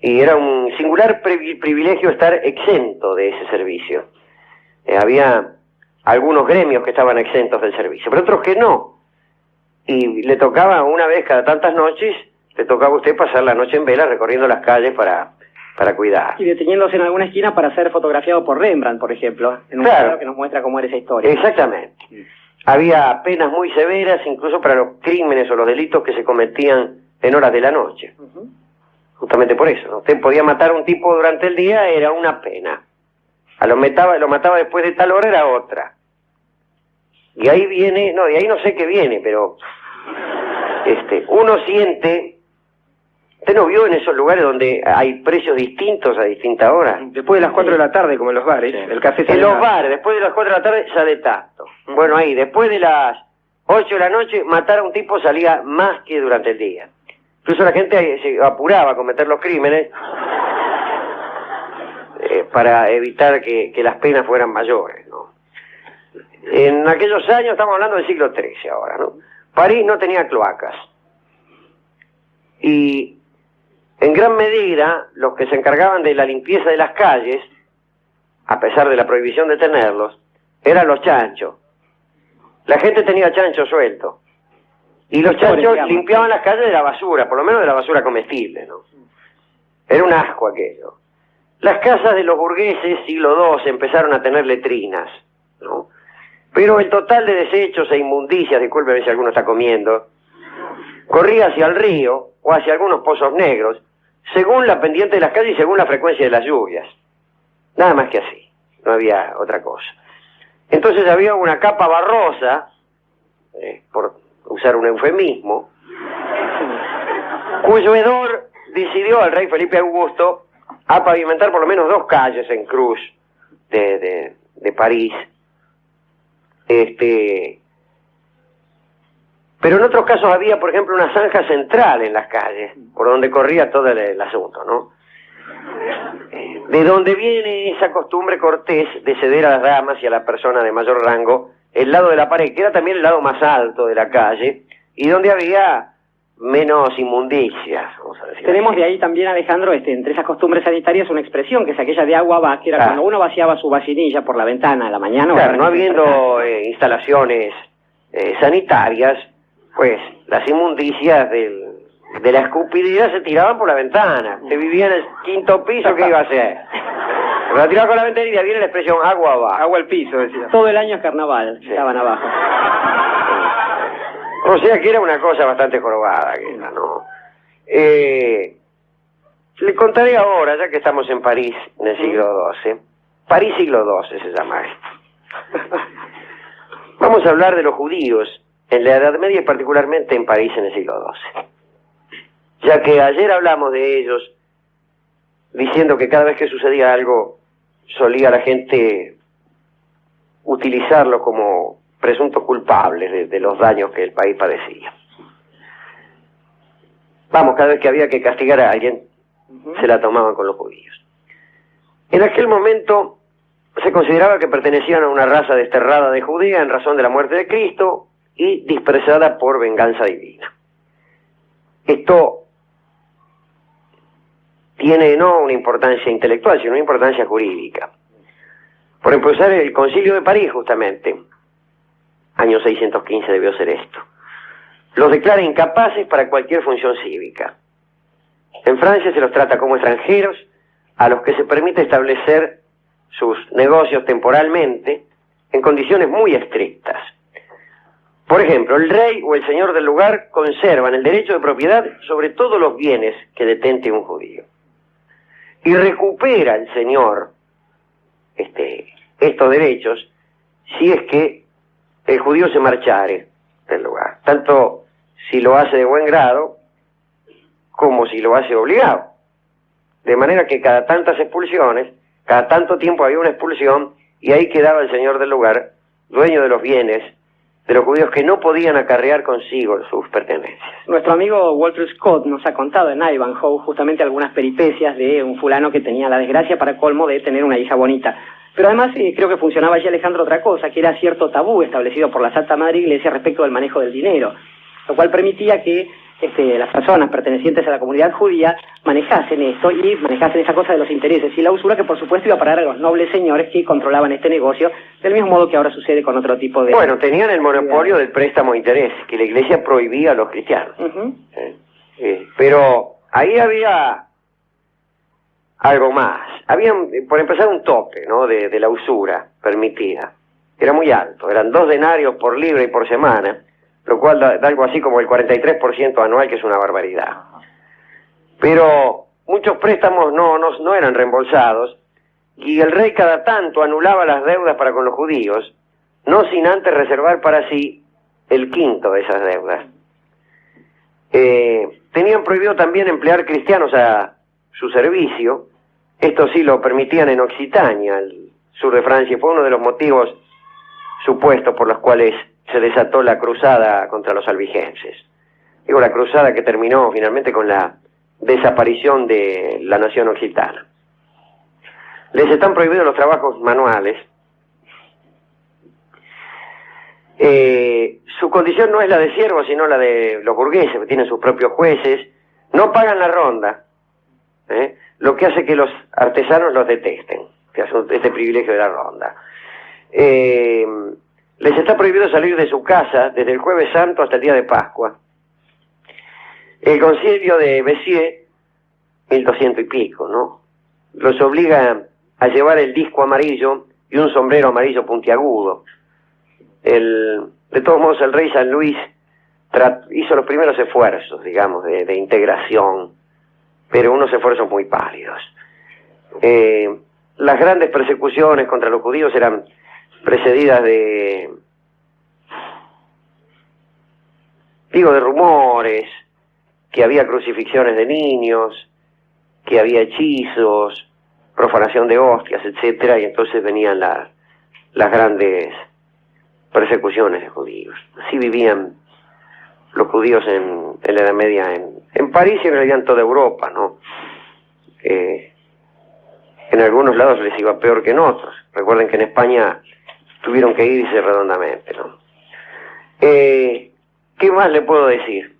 y era un singular privilegio estar exento de ese servicio. Había algunos gremios que estaban exentos del servicio, pero otros que no. Y le tocaba una vez cada tantas noches, le tocaba a usted pasar la noche en vela recorriendo las calles para cuidar. Y deteniéndose en alguna esquina para ser fotografiado por Rembrandt, por ejemplo, en un cuadro que nos muestra cómo era esa historia. Exactamente. Había penas muy severas, incluso para los crímenes o los delitos que se cometían en horas de la noche. Justamente por eso, ¿no? Usted podía matar a un tipo durante el día, era una pena. Lo mataba después de tal hora, era otra. Y ahí viene, no, de ahí no sé qué viene, pero uno siente. ¿Usted no vio en esos lugares donde hay precios distintos a distintas horas? Después de las 4 de la tarde, como en los bares, el café En los bares, después de las 4 de la tarde, sale tanto. Bueno, ahí, después de las 8 de la noche, matar a un tipo salía más que durante el día. Incluso la gente se apuraba a cometer los crímenes para evitar que las penas fueran mayores, ¿no? En aquellos años, estamos hablando del siglo XIII ahora, ¿no? París no tenía cloacas. Y en gran medida, los que se encargaban de la limpieza de las calles, a pesar de la prohibición de tenerlos, eran los chanchos. La gente tenía chanchos sueltos. Y los chanchos limpiaban las calles de la basura, por lo menos de la basura comestible, ¿no? Era un asco aquello. Las casas de los burgueses, siglo II, empezaron a tener letrinas, ¿no? Pero el total de desechos e inmundicias, discúlpeme si alguno está comiendo, corría hacia el río o hacia algunos pozos negros, según la pendiente de las calles y según la frecuencia de las lluvias. Nada más que así, no había otra cosa. Entonces había una capa barrosa, por usar un eufemismo, cuyo hedor decidió al rey Felipe Augusto a pavimentar por lo menos 2 calles en Cruz de París. Pero en otros casos había, por ejemplo, una zanja central en las calles, por donde corría todo el asunto, ¿no? De donde viene esa costumbre cortés de ceder a las damas y a la persona de mayor rango el lado de la pared, que era también el lado más alto de la calle, y donde había menos inmundicias, vamos a decir. Tenemos de ahí también, Alejandro, entre esas costumbres sanitarias, una expresión que es aquella de agua va, que era cuando uno vaciaba su vacinilla por la ventana a la mañana. Claro, no habiendo instalaciones sanitarias, pues las inmundicias de la escupidera se tiraban por la ventana. Se vivía en el 5º piso, ¿qué iba a hacer? Pero la tiraba con la ventana y de ahí viene la expresión agua va. Agua al piso, decía. Todo el año es carnaval, estaban abajo. O sea que era una cosa bastante jorobada aquella, ¿no? Le contaré ahora, ya que estamos en París, en el siglo XII. París siglo XII se llama esto. Vamos a hablar de los judíos en la Edad Media y particularmente en París en el siglo XII. Ya que ayer hablamos de ellos, diciendo que cada vez que sucedía algo, solía la gente utilizarlo como presuntos culpables de los daños que el país padecía. Vamos, cada vez que había que castigar a alguien, se la tomaban con los judíos. En aquel momento se consideraba que pertenecían a una raza desterrada de Judea en razón de la muerte de Cristo y dispersada por venganza divina. Esto tiene no una importancia intelectual, sino una importancia jurídica. Por empezar, el Concilio de París, justamente, año 615 debió ser esto, los declara incapaces para cualquier función cívica. En Francia se los trata como extranjeros a los que se permite establecer sus negocios temporalmente en condiciones muy estrictas. Por ejemplo, el rey o el señor del lugar conservan el derecho de propiedad sobre todos los bienes que detente un judío. Y recupera el señor estos derechos si es que el judío se marchare del lugar, tanto si lo hace de buen grado como si lo hace obligado. De manera que cada tantas expulsiones, cada tanto tiempo había una expulsión y ahí quedaba el señor del lugar, dueño de los bienes de los judíos que no podían acarrear consigo sus pertenencias. Nuestro amigo Walter Scott nos ha contado en Ivanhoe justamente algunas peripecias de un fulano que tenía la desgracia para colmo de tener una hija bonita. Pero además creo que funcionaba allí, Alejandro, otra cosa, que era cierto tabú establecido por la Santa Madre Iglesia respecto del manejo del dinero, lo cual permitía que las personas pertenecientes a la comunidad judía manejasen esto y manejasen esa cosa de los intereses y la usura, que por supuesto iba a parar a los nobles señores que controlaban este negocio, del mismo modo que ahora sucede con otro tipo de... Bueno, tenían el monopolio del préstamo de interés, que la Iglesia prohibía a los cristianos. Pero ahí había algo más. Había, por empezar, un tope, ¿no?, de la usura permitida. Era muy alto, eran 2 denarios por libra y por semana, lo cual da algo así como el 43% anual, que es una barbaridad. Pero muchos préstamos no eran reembolsados, y el rey cada tanto anulaba las deudas para con los judíos, no sin antes reservar para sí el quinto de esas deudas. Tenían prohibido también emplear cristianos a su servicio. Esto sí lo permitían en Occitania, el sur de Francia. Fue uno de los motivos supuestos por los cuales se desató la cruzada contra los albigenses. Digo, la cruzada que terminó finalmente con la desaparición de la nación occitana. Les están prohibidos los trabajos manuales. Su condición no es la de siervos, sino la de los burgueses, que tienen sus propios jueces. No pagan la ronda, lo que hace que los artesanos los detesten, que hacen este privilegio de la ronda. Les está prohibido salir de su casa desde el Jueves Santo hasta el día de Pascua. El concilio de Béziers, 1200 y pico, ¿no?, los obliga a llevar el disco amarillo y un sombrero amarillo puntiagudo. De todos modos, el rey San Luis hizo los primeros esfuerzos, digamos, de integración, pero unos esfuerzos muy pálidos. Las grandes persecuciones contra los judíos eran precedidas de rumores, que había crucifixiones de niños, que había hechizos, profanación de hostias, etcétera, y entonces venían las grandes persecuciones de judíos. Así vivían los judíos en la Edad Media en París y en realidad en toda Europa, ¿no? En algunos lados les iba peor que en otros. Recuerden que en España tuvieron que irse redondamente, ¿no? ¿Qué más le puedo decir?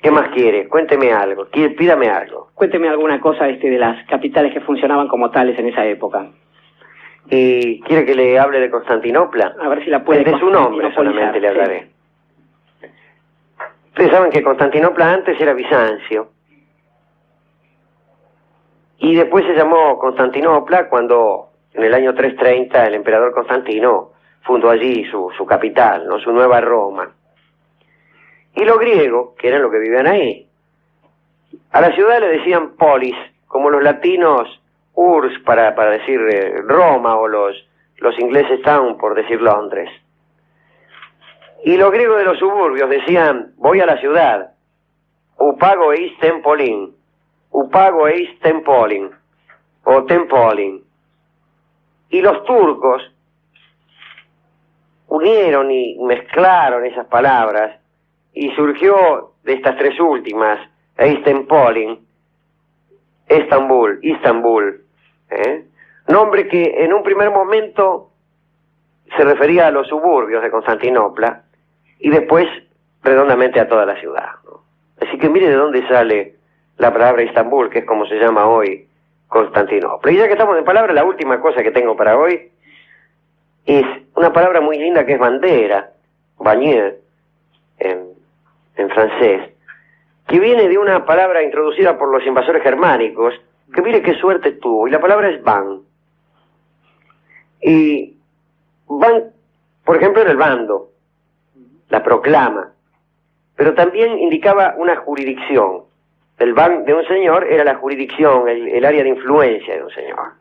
¿Qué más quiere? Cuénteme algo, pídame algo. Cuénteme alguna cosa de las capitales que funcionaban como tales en esa época. ¿Y quiere que le hable de Constantinopla? A ver si la puede... De su nombre solamente le hablaré. Sí. Ustedes saben que Constantinopla antes era Bizancio. Y después se llamó Constantinopla cuando en el año 330 el emperador Constantino fundó allí su capital, ¿no?, su nueva Roma. Y los griegos, que eran los que vivían ahí, a la ciudad le decían polis, como los latinos urs para decir Roma, o los ingleses town por decir Londres. Y los griegos de los suburbios decían, voy a la ciudad, upago eis tempolin, upago eis tempolin, o tempolin. Y los turcos unieron y mezclaron esas palabras, y surgió de estas tres últimas, Eistenpolin, Istanbul, nombre que en un primer momento se refería a los suburbios de Constantinopla y después redondamente a toda la ciudad, ¿no? Así que mire de dónde sale la palabra Istambul, que es como se llama hoy Constantinopla. Y ya que estamos en palabras, la última cosa que tengo para hoy es una palabra muy linda que es bandera, bañer, en francés, que viene de una palabra introducida por los invasores germánicos, que mire qué suerte tuvo, y la palabra es ban. Y ban, por ejemplo, era el bando, la proclama, pero también indicaba una jurisdicción. El ban de un señor era la jurisdicción, el área de influencia de un señor.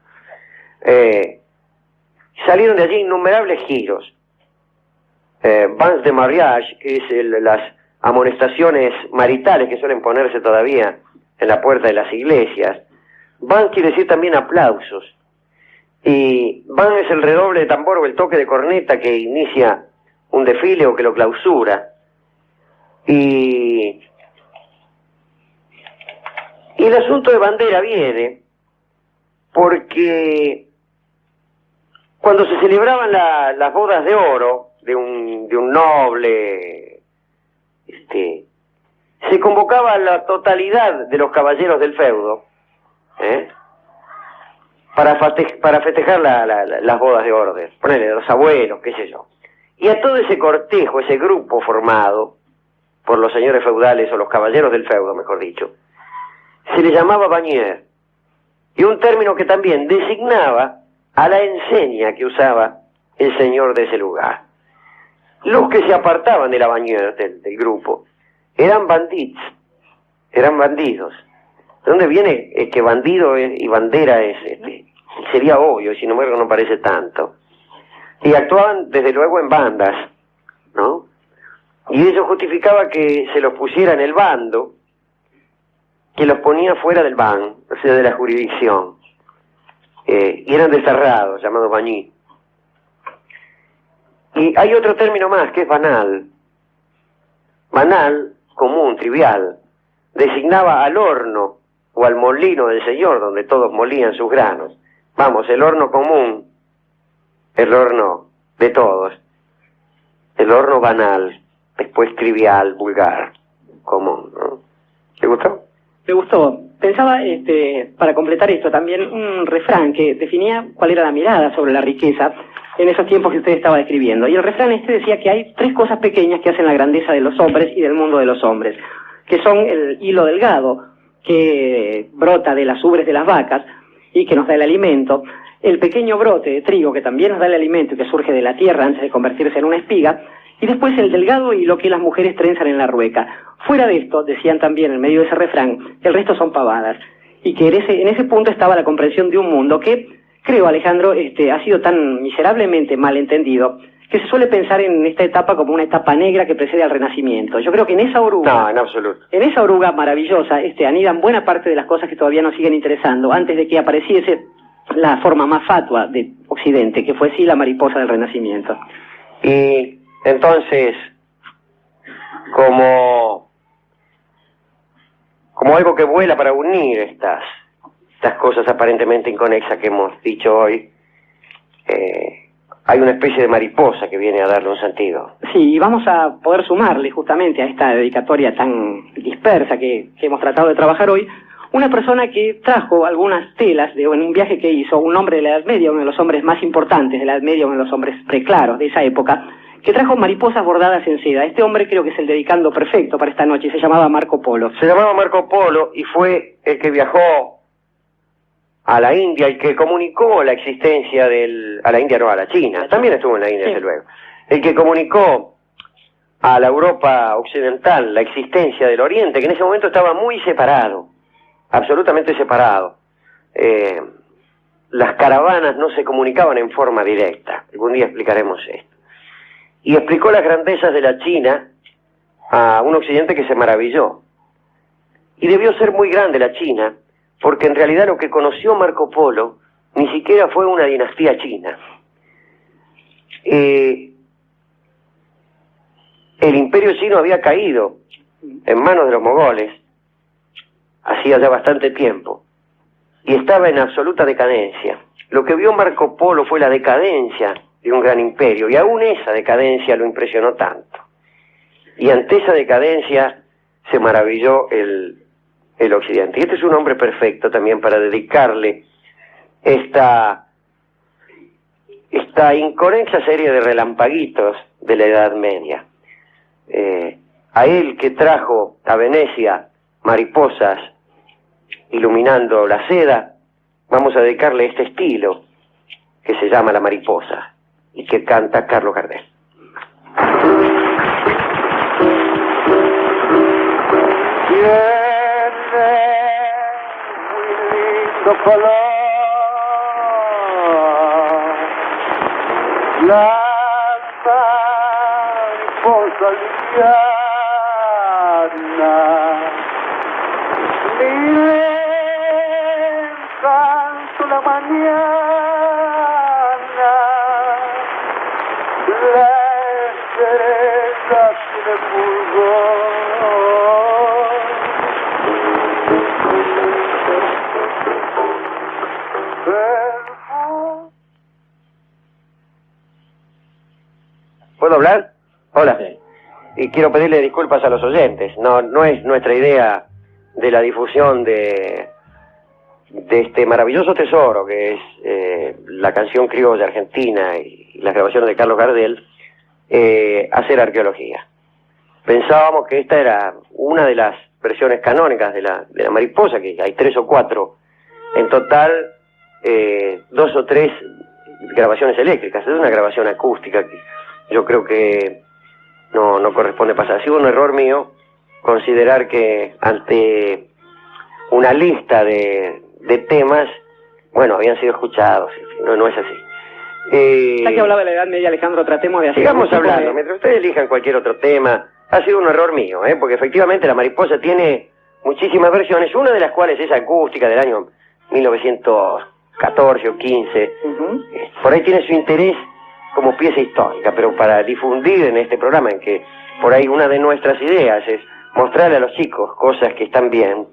Salieron de allí innumerables giros. Bans de mariage, que es las amonestaciones maritales que suelen ponerse todavía en la puerta de las iglesias. Ban quiere decir también aplausos. Y ban es el redoble de tambor o el toque de corneta que inicia un desfile o que lo clausura. Y el asunto de bandera viene porque cuando se celebraban las bodas de oro de un noble, se convocaba a la totalidad de los caballeros del feudo, para festejar las bodas de oro, ponele, de los abuelos, qué sé yo. Y a todo ese cortejo, ese grupo formado por los señores feudales, o los caballeros del feudo, mejor dicho, se le llamaba bagneur, y un término que también designaba a la enseña que usaba el señor de ese lugar. Los que se apartaban de la bagneur, del grupo, eran bandits, eran bandidos. ¿De dónde viene que bandido y bandera sería obvio, sin embargo no parece tanto? Y actuaban desde luego en bandas, ¿no? Y eso justificaba que se los pusiera en el bando, que los ponía fuera del ban, o sea, de la jurisdicción. Y eran desterrados, llamados bañí. Y hay otro término más, que es banal. Banal, común, trivial, designaba al horno o al molino del señor, donde todos molían sus granos. Vamos, el horno común, el horno de todos, el horno banal, después trivial, vulgar, común, ¿no? ¿Te gustó? Me gustó. Pensaba, para completar esto, también un refrán que definía cuál era la mirada sobre la riqueza en esos tiempos que usted estaba describiendo. Y el refrán decía que hay tres cosas pequeñas que hacen la grandeza de los hombres y del mundo de los hombres, que son el hilo delgado, que brota de las ubres de las vacas y que nos da el alimento, el pequeño brote de trigo que también nos da el alimento y que surge de la tierra antes de convertirse en una espiga, y después el delgado hilo que las mujeres trenzan en la rueca. Fuera de esto, decían también en medio de ese refrán, el resto son pavadas, y que en ese punto estaba la comprensión de un mundo que, creo, Alejandro, ha sido tan miserablemente malentendido, que se suele pensar en esta etapa como una etapa negra que precede al Renacimiento. Yo creo que en esa oruga... No, en absoluto. En esa oruga maravillosa, anidan buena parte de las cosas que todavía nos siguen interesando, antes de que apareciese la forma más fatua de Occidente, que fue sí la mariposa del Renacimiento. Y entonces, como algo que vuela para unir estas cosas aparentemente inconexas que hemos dicho hoy, hay una especie de mariposa que viene a darle un sentido. Sí, y vamos a poder sumarle justamente a esta dedicatoria tan dispersa que hemos tratado de trabajar hoy, una persona que trajo algunas telas en un viaje que hizo, un hombre de la Edad Media, uno de los hombres más importantes de la Edad Media, uno de los hombres preclaros de esa época, que trajo mariposas bordadas en seda. Este hombre creo que es el dedicando perfecto para esta noche, se llamaba Marco Polo. Se llamaba Marco Polo y fue el que viajó a la India, el que comunicó la existencia a la India no, a la China, también estuvo en la India, desde luego, el que comunicó a la Europa occidental la existencia del Oriente, que en ese momento estaba muy separado, absolutamente separado. Las caravanas no se comunicaban en forma directa, algún día explicaremos esto. Y explicó las grandezas de la China a un occidente que se maravilló. Y debió ser muy grande la China, porque en realidad lo que conoció Marco Polo ni siquiera fue una dinastía china. El imperio chino había caído en manos de los mogoles hacía ya bastante tiempo y estaba en absoluta decadencia. Lo que vio Marco Polo fue la decadencia de un gran imperio, y aún esa decadencia lo impresionó tanto. Y ante esa decadencia se maravilló el Occidente. Y este es un hombre perfecto también para dedicarle esta inconexa serie de relampaguitos de la Edad Media. a él que trajo a Venecia mariposas iluminando la seda, vamos a dedicarle este estilo que se llama La Mariposa y que canta Carlos Gardel. Tiene muy lindo color la mariposa liviana. Miren tanto la mañana, la estrella tiene fulgor. ¿Puedo hablar? Hola. Y quiero pedirle disculpas a los oyentes. No es nuestra idea de la difusión de este maravilloso tesoro que es la canción criolla argentina y las grabaciones de Carlos Gardel, hacer arqueología. Pensábamos que esta era una de las versiones canónicas de la mariposa, que hay 3 o 4 en total, 2 o 3 grabaciones eléctricas. Es una grabación acústica que yo creo que no corresponde pasar. Ha sido un error mío considerar que ante una lista de temas, bueno, habían sido escuchados. No es así. Ya que hablaba de la Edad Media, Alejandro, tratemos de hacer... Sigamos hablando, mientras ustedes elijan cualquier otro tema. Ha sido un error mío, porque efectivamente La Mariposa tiene muchísimas versiones, una de las cuales es acústica del año 1914 o 15. Por ahí tiene su interés como pieza histórica, pero para difundir en este programa, en que por ahí una de nuestras ideas es mostrarle a los chicos cosas que están bien,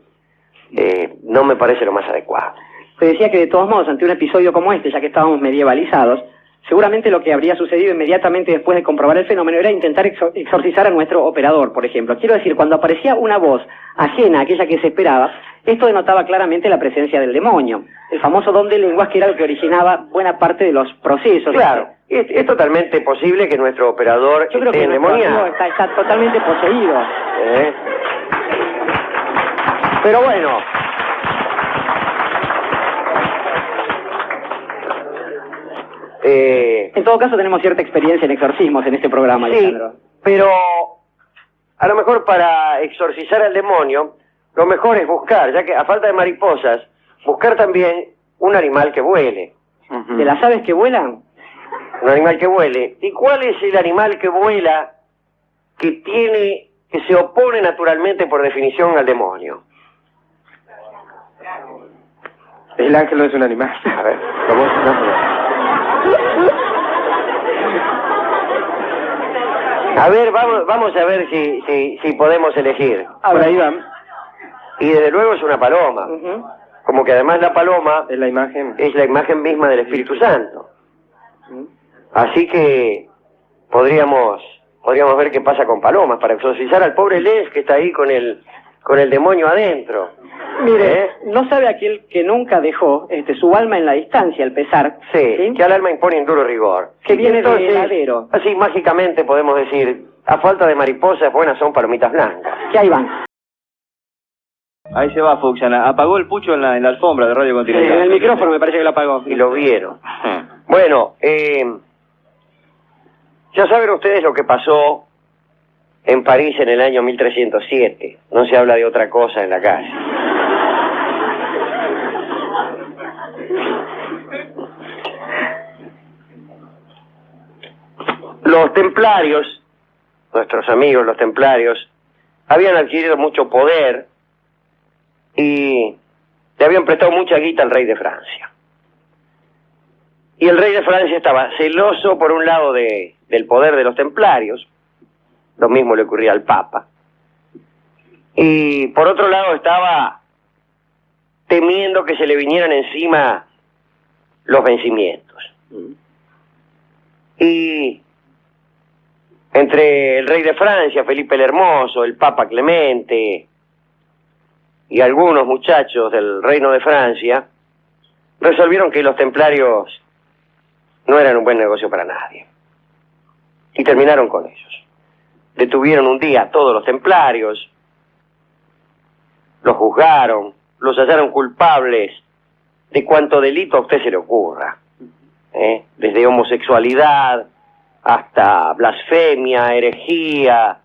no me parece lo más adecuado. Te decía que de todos modos, ante un episodio como este, ya que estábamos medievalizados, seguramente lo que habría sucedido inmediatamente después de comprobar el fenómeno era intentar exorcizar a nuestro operador, por ejemplo. Quiero decir, cuando aparecía una voz ajena a aquella que se esperaba, esto denotaba claramente la presencia del demonio, el famoso don de lenguas, que era lo que originaba buena parte de los procesos. Claro, es totalmente posible que nuestro operador Yo creo esté que endemoniado. está totalmente poseído. Pero bueno, en todo caso tenemos cierta experiencia en exorcismos en este programa, sí, Alejandro. pero a lo mejor para exorcizar al demonio, lo mejor es buscar, ya que a falta de mariposas, buscar también un animal que vuele. ¿De las aves que vuelan? Un animal que vuele. ¿Y cuál es el animal que vuela que se opone naturalmente por definición al demonio? El ángel no es un animal. A ver, ¿cómo es? A ver, vamos a ver si podemos elegir. A ver, ahí van. Y desde luego es una paloma. Como que además la paloma Es la imagen. es la imagen misma del Espíritu Santo. Así que podríamos ver qué pasa con palomas para exorcizar al pobre Les que está ahí con el demonio adentro. Mire, no sabe aquel que nunca dejó su alma en la distancia, al pesar. Sí, que al alma impone un duro rigor. Que viene Entonces, del heladero. Así mágicamente podemos decir, a falta de mariposas, buenas son palomitas blancas. Que ahí van. Ahí se va, Fuxana. Apagó el pucho en la alfombra de Radio Continental. En el micrófono me parece que lo apagó. Y lo vieron. Bueno, ya saben ustedes lo que pasó en París en el año 1307. No se habla de otra cosa en la calle. Los templarios, nuestros amigos los templarios, habían adquirido mucho poder y le habían prestado mucha guita al rey de Francia. Y el rey de Francia estaba celoso, por un lado, del poder de los templarios, lo mismo le ocurría al Papa, y por otro lado estaba temiendo que se le vinieran encima los vencimientos. Y entre el rey de Francia, Felipe el Hermoso, el Papa Clemente y algunos muchachos del reino de Francia, resolvieron que los templarios no eran un buen negocio para nadie. Y terminaron con ellos. detuvieron un día a todos los templarios, los juzgaron, los hallaron culpables de cuanto delito a usted se le ocurra, desde homosexualidad hasta blasfemia, herejía,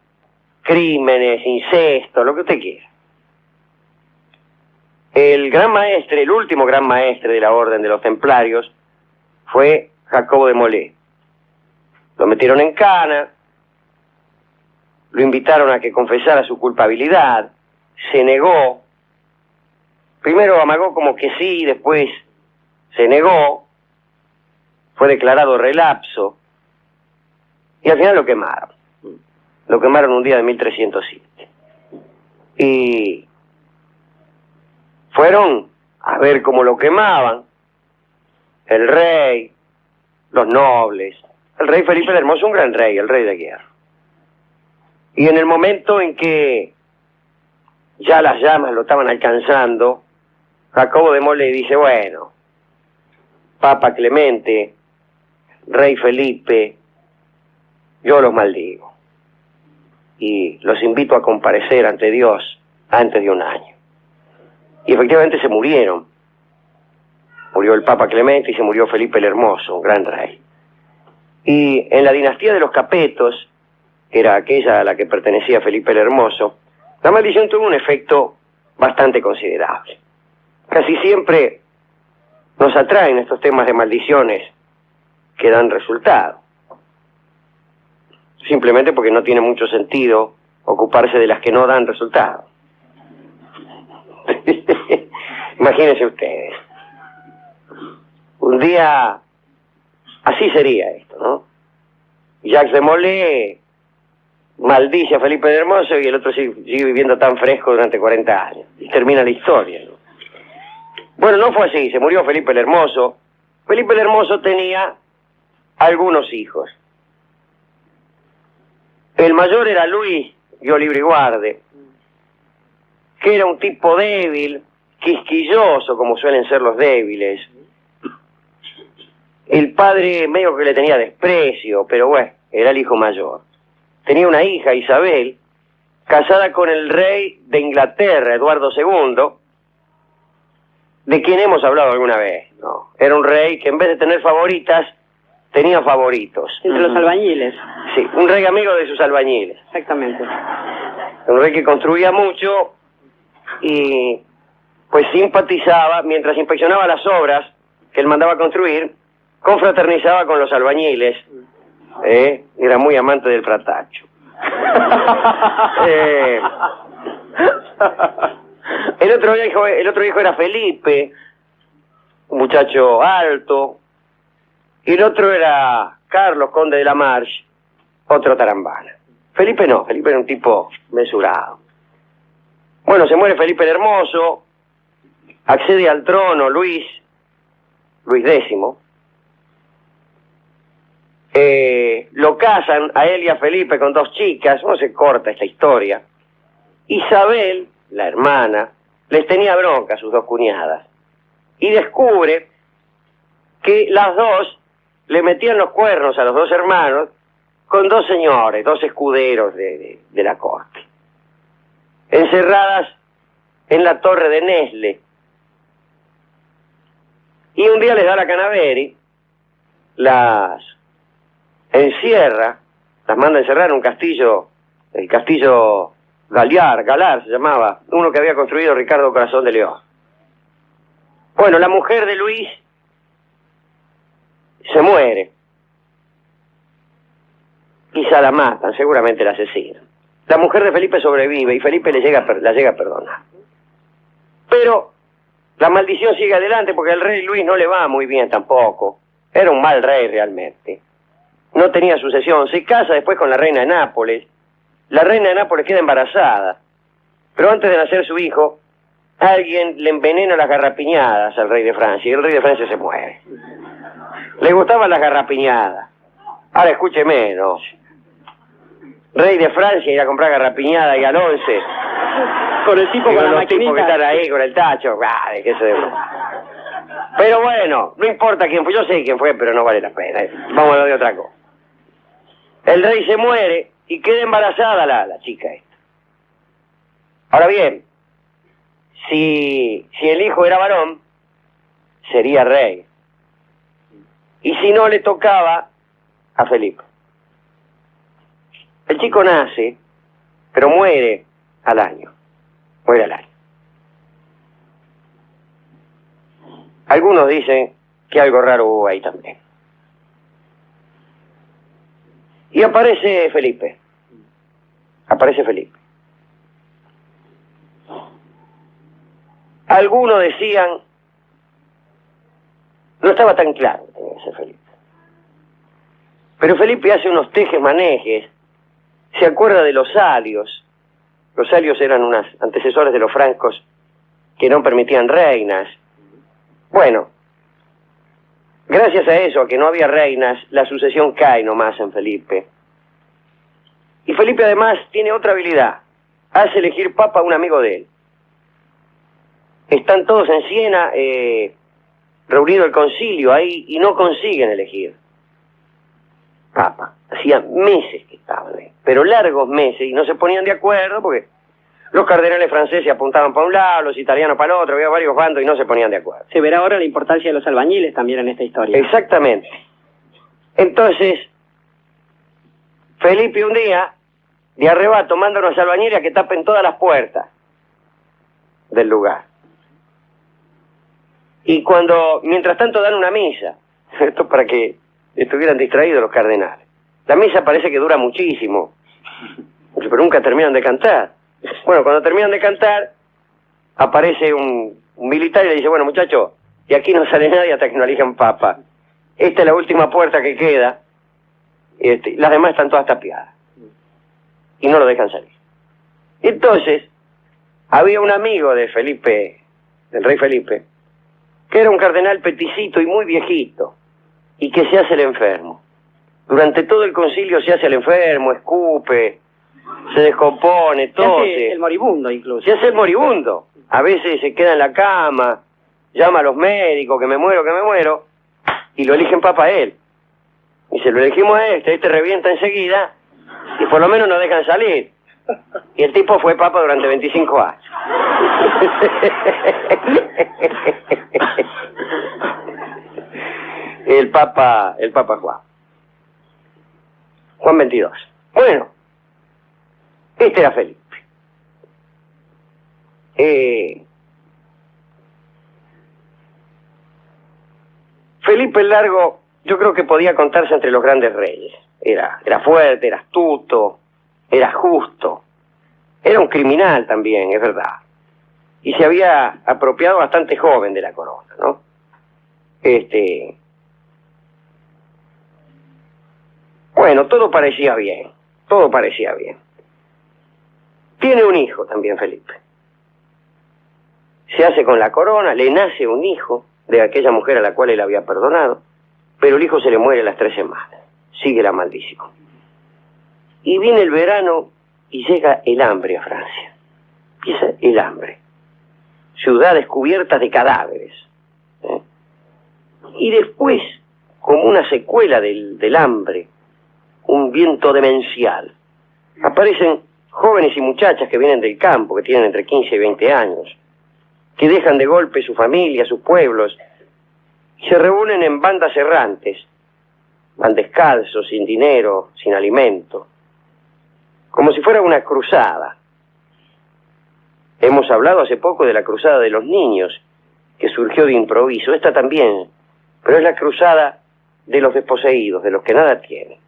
crímenes, incesto, lo que usted quiera. El gran maestre, el último gran maestre de la orden de los templarios fue Jacobo de Molé. Lo metieron en cana, lo invitaron a que confesara su culpabilidad, se negó, primero amagó como que sí, después se negó, fue declarado relapso y al final lo quemaron. Lo quemaron un día de 1307. Y fueron a ver cómo lo quemaban el rey, los nobles. El rey Felipe el Hermoso, un gran rey, el rey de guerra. Y en el momento en que ya las llamas lo estaban alcanzando, Jacobo de Molé dice, bueno, Papa Clemente, Rey Felipe, yo los maldigo y los invito a comparecer ante Dios antes de un año. Y efectivamente se murieron. Murió el Papa Clemente y se murió Felipe el Hermoso, un gran rey. Y en la dinastía de los Capetos, que era aquella a la que pertenecía Felipe el Hermoso, la maldición tuvo un efecto bastante considerable. Casi siempre nos atraen estos temas de maldiciones que dan resultado. Simplemente porque no tiene mucho sentido ocuparse de las que no dan resultado. Imagínense ustedes. Un día así sería esto, ¿no? Jacques de Molé maldice a Felipe el Hermoso y el otro sigue viviendo tan fresco durante 40 años. Y termina la historia, ¿no? Bueno, no fue así, se murió Felipe el Hermoso. Felipe el Hermoso tenía algunos hijos. El mayor era Luis de Olibriguarde, que era un tipo débil, quisquilloso, como suelen ser los débiles. El padre medio que le tenía desprecio, pero bueno, era el hijo mayor. Tenía una hija, Isabel, casada con el rey de Inglaterra, Eduardo II, de quien hemos hablado alguna vez, ¿no? Era un rey que en vez de tener favoritas, tenía favoritos. Entre los albañiles. Sí, un rey amigo de sus albañiles. Exactamente. Un rey que construía mucho y pues simpatizaba, mientras inspeccionaba las obras que él mandaba construir, confraternizaba con los albañiles, era muy amante del fratacho. El otro hijo era Felipe, un muchacho alto, y el otro era Carlos, conde de la Marche, otro tarambana. Felipe no, Felipe era un tipo mesurado. Bueno, se muere Felipe el Hermoso, accede al trono Luis X, lo casan a él y a Felipe con dos chicas, no se corta esta historia. Isabel, la hermana, les tenía bronca a sus dos cuñadas y descubre que las dos le metían los cuernos a los dos hermanos con dos señores, dos escuderos de la corte, encerradas en la torre de Nesle. Y un día les da la Canaveri, las encierra, las manda a encerrar en un castillo, el castillo Galar se llamaba, uno que había construido Ricardo Corazón de León. Bueno, la mujer de Luis se muere. Quizá la matan, seguramente la asesinan. La mujer de Felipe sobrevive y Felipe la llega a perdonar. Pero la maldición sigue adelante porque al rey Luis no le va muy bien tampoco. Era un mal rey realmente. No tenía sucesión. Se casa después con la reina de Nápoles. La reina de Nápoles queda embarazada. Pero antes de nacer su hijo, alguien le envenena las garrapiñadas al rey de Francia y el rey de Francia se muere. Le gustaban las garrapiñadas. Ahora escúcheme, ¿no? Rey de Francia ir a comprar garrapiñada y al 11. Con el tipo con la los tipos que maquinita. están ahí con el tacho. De qué se debe. Pero bueno, no importa quién fue. Yo sé quién fue, pero no vale la pena. Vamos a lo de otra cosa. El rey se muere y queda embarazada la chica esta. Ahora bien, si el hijo era varón, sería rey. Y si no, le tocaba a Felipe. El chico nace, pero muere al año. Muere al año. Algunos dicen que algo raro hubo ahí también. Y aparece Felipe. Aparece Felipe. Algunos decían, no estaba tan claro que tenía que ser Felipe. Pero Felipe hace unos tejes-manejes, se acuerda de los salios. Los salios eran unos antecesores de los francos que no permitían reinas. Bueno, gracias a eso, a que no había reinas, la sucesión cae nomás en Felipe. Y Felipe además tiene otra habilidad. Hace elegir papa a un amigo de él. Están todos en Siena, reunido el concilio ahí, y no consiguen elegir papa. Hacía meses que estaban ahí, pero largos meses, y no se ponían de acuerdo porque los cardenales franceses apuntaban para un lado, los italianos para el otro, había varios bandos y no se ponían de acuerdo. Se verá ahora la importancia de los albañiles también en esta historia. Exactamente. Entonces, Felipe un día, de arrebato, manda a los albañiles a que tapen todas las puertas del lugar. Y mientras tanto dan una misa, esto para que estuvieran distraídos los cardenales. La misa parece que dura muchísimo, pero nunca terminan de cantar. Bueno, cuando terminan de cantar, aparece un militar y le dice, bueno, muchachos, de aquí no sale nadie hasta que no elijan papa. Esta es la última puerta que queda, las demás están todas tapiadas. Y no lo dejan salir. Entonces, había un amigo de Felipe, del rey Felipe, que era un cardenal peticito y muy viejito, y que se hace el enfermo. Durante todo el concilio se hace el enfermo, escupe, se descompone, tose. Se hace el moribundo incluso. Se hace el moribundo. A veces se queda en la cama, llama a los médicos, que me muero, y lo eligen papa a él. Y se lo elegimos a este revienta enseguida, y por lo menos nos dejan salir. Y el tipo fue papa durante 25 años. El papa Juan 22. Bueno, este era Felipe. Felipe el Largo, yo creo que podía contarse entre los grandes reyes. Era fuerte, era astuto, era justo. Era un criminal también, es verdad. Y se había apropiado bastante joven de la corona, ¿no? Bueno, todo parecía bien. Tiene un hijo también Felipe. Se hace con la corona, le nace un hijo de aquella mujer a la cual él había perdonado, pero el hijo se le muere a las 3 semanas. Sigue la maldición. Y viene el verano y llega el hambre a Francia. Empieza el hambre. Ciudades cubiertas de cadáveres. Y después, como una secuela del hambre, un viento demencial. Aparecen jóvenes y muchachas que vienen del campo, que tienen entre 15 y 20 años, que dejan de golpe su familia, sus pueblos, y se reúnen en bandas errantes, van descalzos, sin dinero, sin alimento, como si fuera una cruzada. Hemos hablado hace poco de la cruzada de los niños, que surgió de improviso. Esta también, pero es la cruzada de los desposeídos, de los que nada tienen.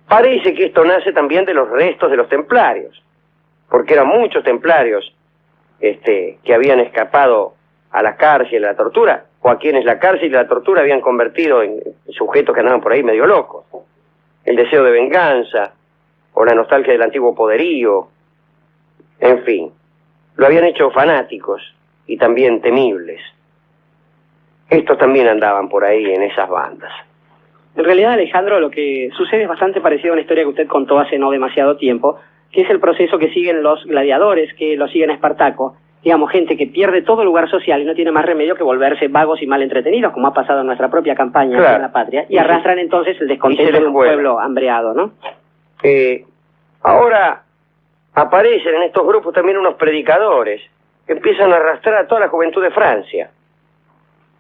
Parece que esto nace también de los restos de los templarios, porque eran muchos templarios que habían escapado a la cárcel, a la tortura, o a quienes la cárcel y la tortura habían convertido en sujetos que andaban por ahí medio locos. El deseo de venganza, o la nostalgia del antiguo poderío, en fin, lo habían hecho fanáticos y también temibles. Estos también andaban por ahí en esas bandas. En realidad, Alejandro, lo que sucede es bastante parecido a una historia que usted contó hace no demasiado tiempo, que es el proceso que siguen los gladiadores, que lo siguen a Espartaco, digamos, gente que pierde todo el lugar social y no tiene más remedio que volverse vagos y mal entretenidos, como ha pasado en nuestra propia campaña aquí en la patria, y arrastran entonces el descontento de un pueblo hambreado, ¿no? Ahora aparecen en estos grupos también unos predicadores que empiezan a arrastrar a toda la juventud de Francia.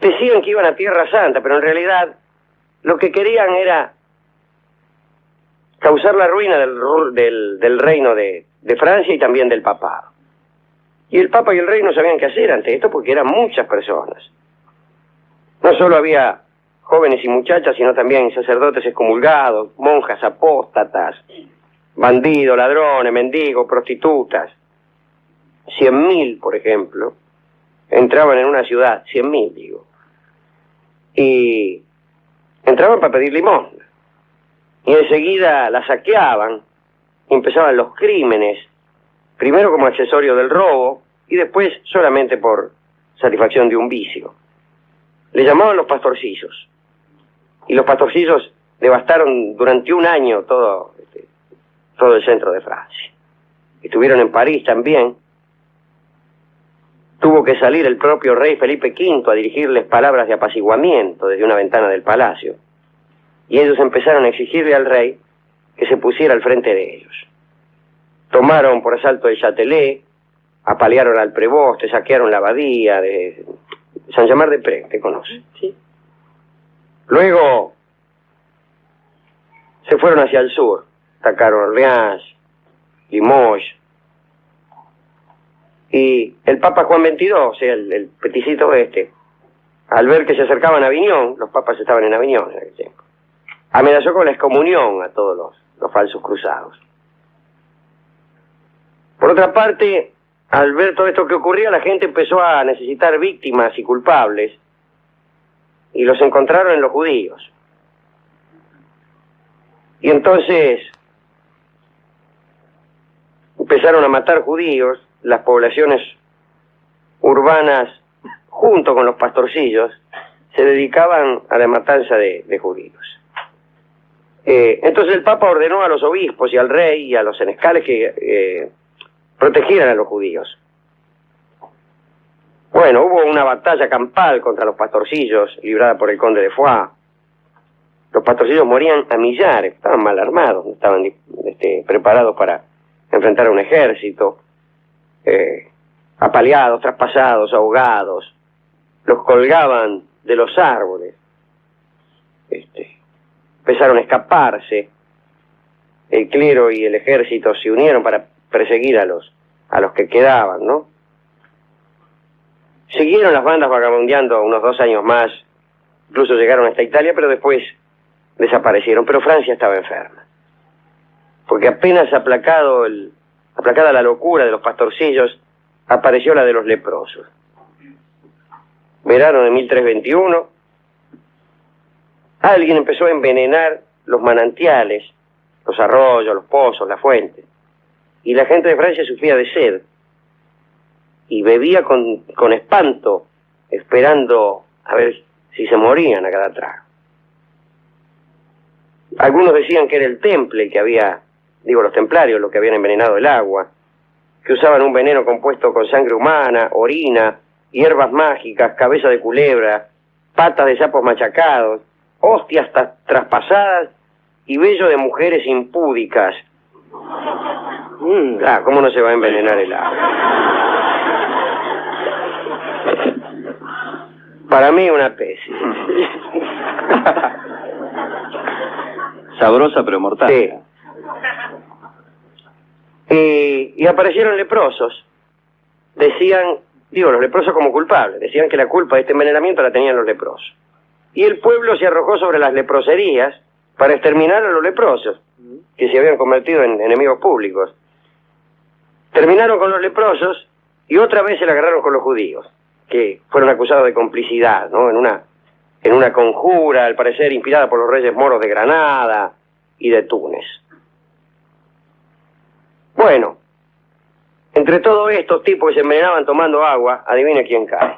Decían que iban a Tierra Santa, pero en realidad lo que querían era causar la ruina del reino de Francia y también del papado. Y el papa y el rey no sabían qué hacer ante esto porque eran muchas personas. No solo había jóvenes y muchachas, sino también sacerdotes excomulgados, monjas apóstatas, bandidos, ladrones, mendigos, prostitutas. 100.000, por ejemplo, entraban en una ciudad, 100.000 digo, y entraban para pedir limosna. Y enseguida la saqueaban, y empezaban los crímenes, primero como accesorio del robo, y después solamente por satisfacción de un vicio. Le llamaban los pastorcillos. Y los pastorcillos devastaron durante un año todo el centro de Francia. Estuvieron en París también. Tuvo que salir el propio rey Felipe V a dirigirles palabras de apaciguamiento desde una ventana del palacio. Y ellos empezaron a exigirle al rey que se pusiera al frente de ellos. Tomaron por asalto el Châtelet, apalearon al preboste, saquearon la abadía de Saint-Germain-des-Prés, ¿te conoces? Sí. Luego se fueron hacia el sur, atacaron Orleans, Limoges. Y el Papa Juan XXII, o sea, el peticito al ver que se acercaban a Aviñón, los papas estaban en Aviñón en aquel tiempo, amenazó con la excomunión a todos los falsos cruzados. Por otra parte, al ver todo esto que ocurría, la gente empezó a necesitar víctimas y culpables, y los encontraron en los judíos. Y entonces empezaron a matar judíos, las poblaciones urbanas, junto con los pastorcillos, se dedicaban a la matanza de judíos. Entonces el Papa ordenó a los obispos y al rey y a los senescales que protegieran a los judíos. Bueno, hubo una batalla campal contra los pastorcillos, librada por el conde de Foix. Los pastorcillos morían a millares, estaban mal armados, no estaban preparados para enfrentar a un ejército, apaleados, traspasados, ahogados, los colgaban de los árboles, empezaron a escaparse, el clero y el ejército se unieron para perseguir a los que quedaban, ¿no? Siguieron las bandas vagabundeando unos 2 años más, incluso llegaron hasta Italia, pero después desaparecieron. Pero Francia estaba enferma, porque apenas aplacada la locura de los pastorcillos, apareció la de los leprosos. Verano de 1321, alguien empezó a envenenar los manantiales, los arroyos, los pozos, las fuentes, y la gente de Francia sufría de sed, y bebía con espanto, esperando a ver si se morían a cada trago. Algunos decían que era el temple que había, los templarios, los que habían envenenado el agua, que usaban un veneno compuesto con sangre humana, orina, hierbas mágicas, cabeza de culebra, patas de sapos machacados, hostias traspasadas y vello de mujeres impúdicas. Claro, ¿cómo no se va a envenenar el agua? Para mí una peste. Sabrosa pero mortal. Sí. Y aparecieron leprosos. Decían, los leprosos como culpables, decían que la culpa de este envenenamiento la tenían los leprosos. Y el pueblo se arrojó sobre las leproserías para exterminar a los leprosos, que se habían convertido en enemigos públicos. Terminaron con los leprosos y otra vez se la agarraron con los judíos, que fueron acusados de complicidad, ¿no? En una conjura, al parecer inspirada por los reyes moros de Granada y de Túnez. Bueno, entre todos estos tipos que se envenenaban tomando agua, adivina quién cae.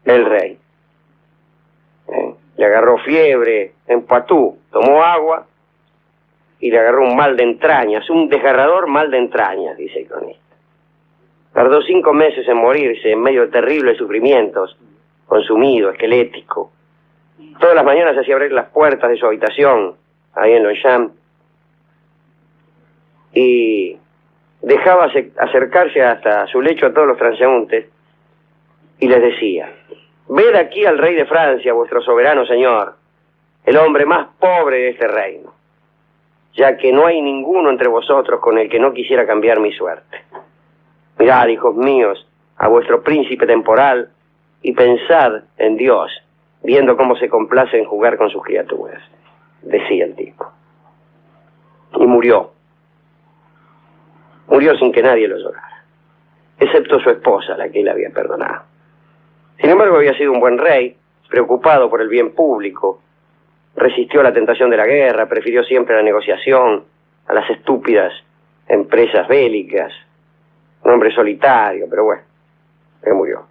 El rey. Le agarró fiebre en Poitou, tomó agua y le agarró un mal de entrañas, un desgarrador mal de entrañas, dice el cronista. Tardó 5 meses en morirse en medio de terribles sufrimientos, consumido, esquelético. Todas las mañanas hacía abrir las puertas de su habitación, ahí en Longchamp, y dejaba acercarse hasta su lecho a todos los transeúntes y les decía: ved aquí al rey de Francia, vuestro soberano señor, el hombre más pobre de este reino, ya que no hay ninguno entre vosotros con el que no quisiera cambiar mi suerte. Mirad, hijos míos, a vuestro príncipe temporal y pensad en Dios, viendo cómo se complace en jugar con sus criaturas, decía el tipo. Y murió. Murió sin que nadie lo llorara, excepto su esposa, la que él había perdonado. Sin embargo, había sido un buen rey, preocupado por el bien público, resistió la tentación de la guerra, prefirió siempre la negociación a las estúpidas empresas bélicas. Un hombre solitario, pero bueno, él murió.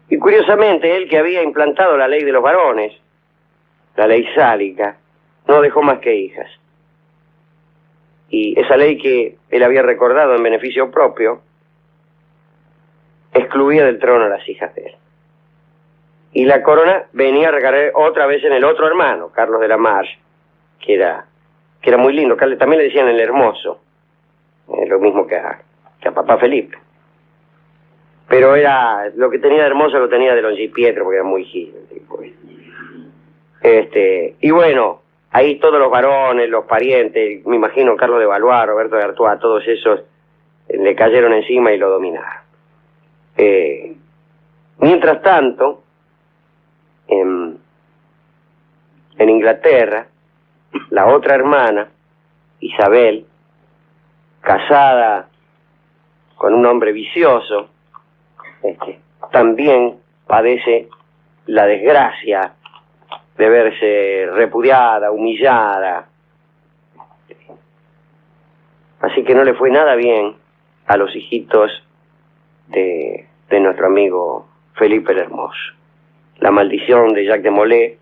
Y curiosamente, él que había implantado la ley de los varones, la ley sálica, no dejó más que hijas. Y esa ley que él había recordado en beneficio propio, excluía del trono a las hijas de él. Y la corona venía a recaer otra vez en el otro hermano, Carlos de la Marche, que era muy lindo. También le decían el hermoso, lo mismo que a papá Felipe. Pero era lo que tenía de hermoso, lo tenía de Longipietro, porque era muy gil. Y bueno, ahí todos los varones, los parientes, me imagino Carlos de Valois, Roberto de Artois, todos esos le cayeron encima y lo dominaron. Mientras tanto, en Inglaterra, la otra hermana, Isabel, casada con un hombre vicioso, también padece la desgracia de verse repudiada, humillada. Así que no le fue nada bien a los hijitos de nuestro amigo Felipe el Hermoso. La maldición de Jacques de Molay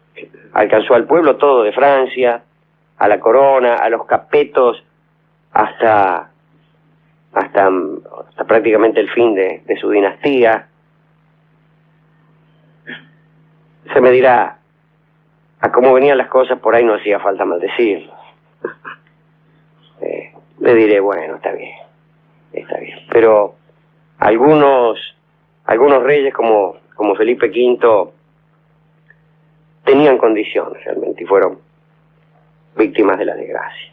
alcanzó al pueblo todo de Francia, a la corona, a los capetos, hasta prácticamente el fin de su dinastía. Se me dirá, a cómo venían las cosas, por ahí no hacía falta maldecirlos. Le diré, bueno, está bien. Pero algunos reyes como Felipe V tenían condiciones realmente y fueron víctimas de la desgracia.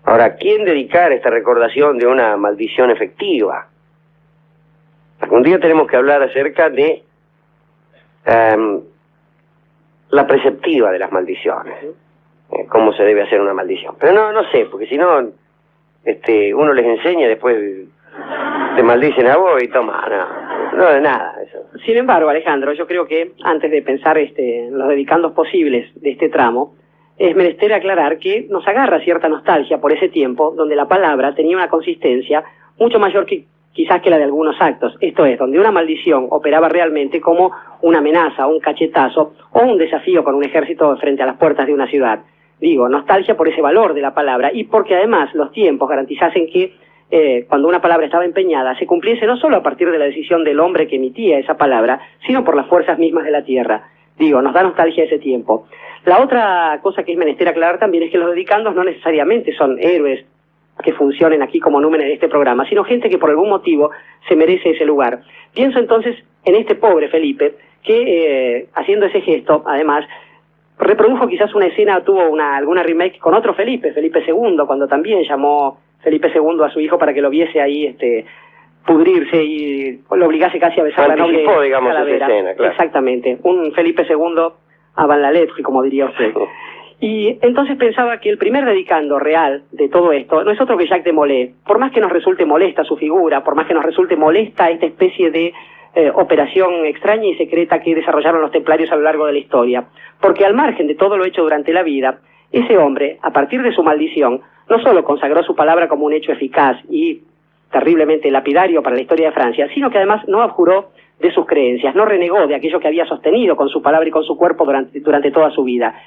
Ahora, ¿a quién dedicar esta recordación de una maldición efectiva? Algún día tenemos que hablar acerca de la preceptiva de las maldiciones, cómo se debe hacer una maldición. Pero no sé, porque si no, uno les enseña y después te maldicen a vos y toma, no de nada eso. Sin embargo, Alejandro, yo creo que antes de pensar en los dedicandos posibles de este tramo, es menester aclarar que nos agarra cierta nostalgia por ese tiempo donde la palabra tenía una consistencia mucho mayor que quizás que la de algunos actos. Esto es, donde una maldición operaba realmente como una amenaza, un cachetazo o un desafío con un ejército frente a las puertas de una ciudad. Digo, nostalgia por ese valor de la palabra y porque además los tiempos garantizasen que cuando una palabra estaba empeñada se cumpliese no solo a partir de la decisión del hombre que emitía esa palabra, sino por las fuerzas mismas de la tierra. Digo, nos da nostalgia ese tiempo. La otra cosa que es menester aclarar también es que los dedicandos no necesariamente son héroes que funcionen aquí como númenes de este programa, sino gente que por algún motivo se merece ese lugar. Pienso entonces en este pobre Felipe, que haciendo ese gesto, además, reprodujo quizás una escena, tuvo alguna remake con otro Felipe II, cuando también llamó Felipe II a su hijo para que lo viese ahí pudrirse y lo obligase casi a besar la noble calavera. Esa escena, claro. Exactamente, un Felipe II avant la lettre, como diría usted. Y entonces pensaba que el primer dedicando real de todo esto no es otro que Jacques de Molay. Por más que nos resulte molesta su figura, por más que nos resulte molesta esta especie de operación extraña y secreta que desarrollaron los templarios a lo largo de la historia, porque al margen de todo lo hecho durante la vida, ese hombre, a partir de su maldición, no solo consagró su palabra como un hecho eficaz y terriblemente lapidario para la historia de Francia, sino que además no abjuró de sus creencias, no renegó de aquello que había sostenido con su palabra y con su cuerpo durante toda su vida.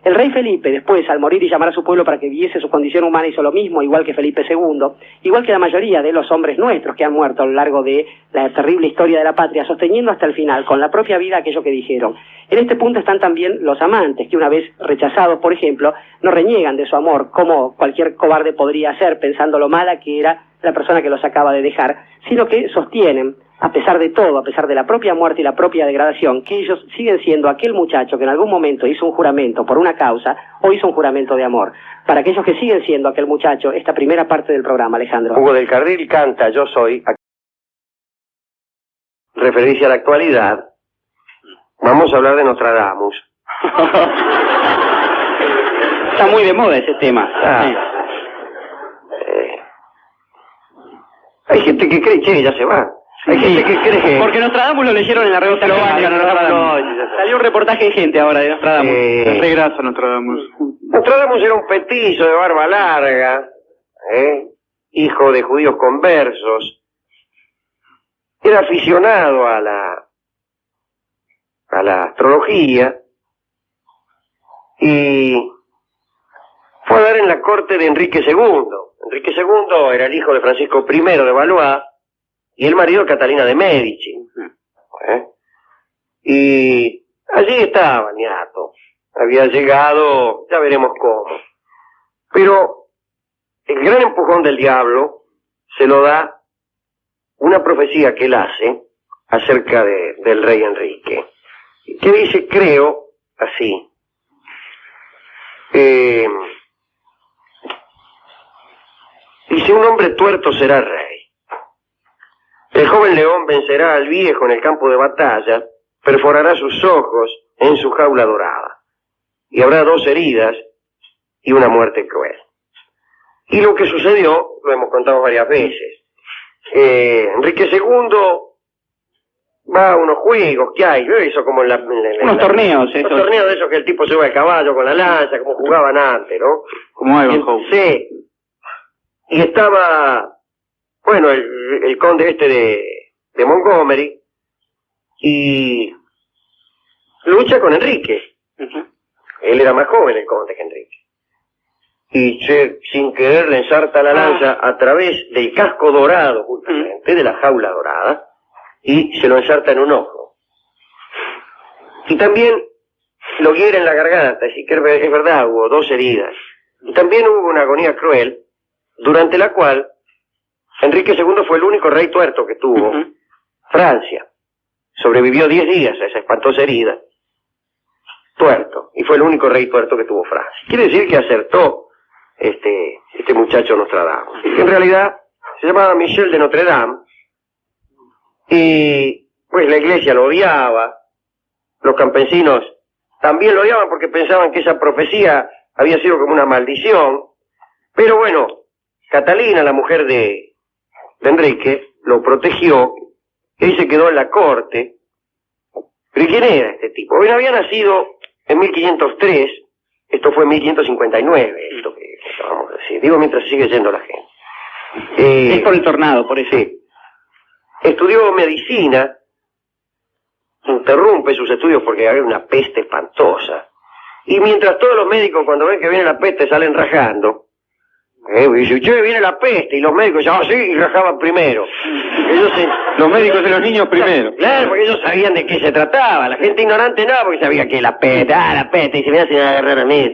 El rey Felipe, después, al morir y llamar a su pueblo para que viese su condición humana, hizo lo mismo, igual que Felipe II, igual que la mayoría de los hombres nuestros que han muerto a lo largo de la terrible historia de la patria, sosteniendo hasta el final, con la propia vida, aquello que dijeron. En este punto están también los amantes, que una vez rechazados, por ejemplo, no reniegan de su amor, como cualquier cobarde podría hacer, pensando lo mala que era la persona que los acaba de dejar, sino que sostienen, a pesar de todo, a pesar de la propia muerte y la propia degradación, que ellos siguen siendo aquel muchacho que en algún momento hizo un juramento por una causa o hizo un juramento de amor. Para aquellos que siguen siendo aquel muchacho, esta primera parte del programa, Alejandro. Hugo del Carril canta Yo Soy. Referirse a la actualidad, vamos a hablar de Nostradamus. Está muy de moda ese tema. Hay gente que cree, che, ya se va. Hay gente que cree. Porque Nostradamus lo leyeron en la revista Salió un reportaje de gente ahora de Nostradamus. Re graso Nostradamus. Nostradamus era un petizo de barba larga, hijo de judíos conversos. Era aficionado a la astrología y fue a dar en la corte de Enrique II. Enrique II era el hijo de Francisco I de Valois y el marido de Catalina de Medici. Y allí estaba Niato. Había llegado, ya veremos cómo. Pero el gran empujón del diablo se lo da una profecía que él hace acerca del rey Enrique, que dice, creo, así. Dice, un hombre tuerto será rey. El joven león vencerá al viejo en el campo de batalla, perforará sus ojos en su jaula dorada, y habrá 2 heridas y una muerte cruel. Y lo que sucedió, lo hemos contado varias veces. Enrique II va a unos juegos que hay, eso como unos torneos, unos torneos de esos que el tipo se va a caballo con la lanza, como jugaban antes, ¿no? Como Ivanhoe. Sí. Y estaba, bueno, el conde de Montgomery, y lucha con Enrique. Él era más joven el conde que Enrique. Y sin querer le ensarta la lanza a través del casco dorado, justamente, de la jaula dorada, y se lo ensarta en un ojo. Y también lo hiere en la garganta, así que es verdad, hubo 2 heridas. Y también hubo una agonía cruel, durante la cual Enrique II fue el único rey tuerto que tuvo Francia. Sobrevivió 10 días a esa espantosa herida, tuerto, y fue el único rey tuerto que tuvo Francia. Quiere decir que acertó este muchacho Nostradamus. En realidad se llamaba Michel de Notre Dame, y pues la iglesia lo odiaba, los campesinos también lo odiaban porque pensaban que esa profecía había sido como una maldición, pero bueno, Catalina, la mujer de Enrique, lo protegió, él se quedó en la corte. ¿Pero quién era este tipo? Él había nacido en 1503, esto fue en 1559, esto que acabamos de decir, digo mientras sigue yendo la gente. Es por el tornado, por eso. Sí. Estudió medicina, interrumpe sus estudios porque había una peste espantosa, y mientras todos los médicos cuando ven que viene la peste salen rajando, dice, che, viene la peste, y los médicos dicen, sí, y rajaban primero. Los médicos de los niños primero. Claro, porque ellos sabían de qué se trataba. La gente ignorante no, porque sabía que la peste, y se me hacen agarrar a mí.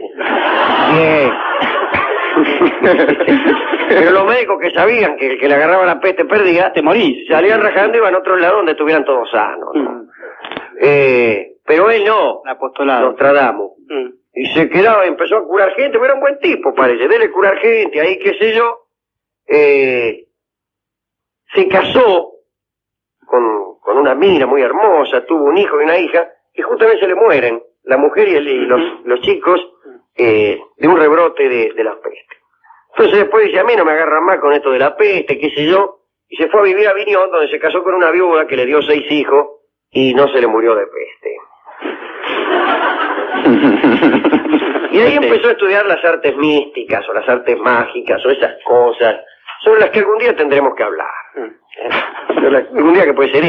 Bien. Pero los médicos que sabían que el que le agarraba la peste perdía, te morís. Salían rajando y iban a otro lado donde estuvieran todos sanos, ¿no? Pero él no, apostolado. Nostradamus. Y se quedaba, empezó a curar gente, pero era un buen tipo, parece, dele curar gente, ahí qué sé yo. Se casó con una mina muy hermosa, tuvo un hijo y una hija, y justamente se le mueren, la mujer y los chicos, de un rebrote de la peste. Entonces después dice, a mí no me agarran más con esto de la peste, qué sé yo, y se fue a vivir a Avignon, donde se casó con una viuda que le dio 6 hijos, y no se le murió de peste. Y ahí empezó a estudiar las artes místicas, o las artes mágicas, o esas cosas, sobre las que algún día tendremos que hablar. Algún día que puede ser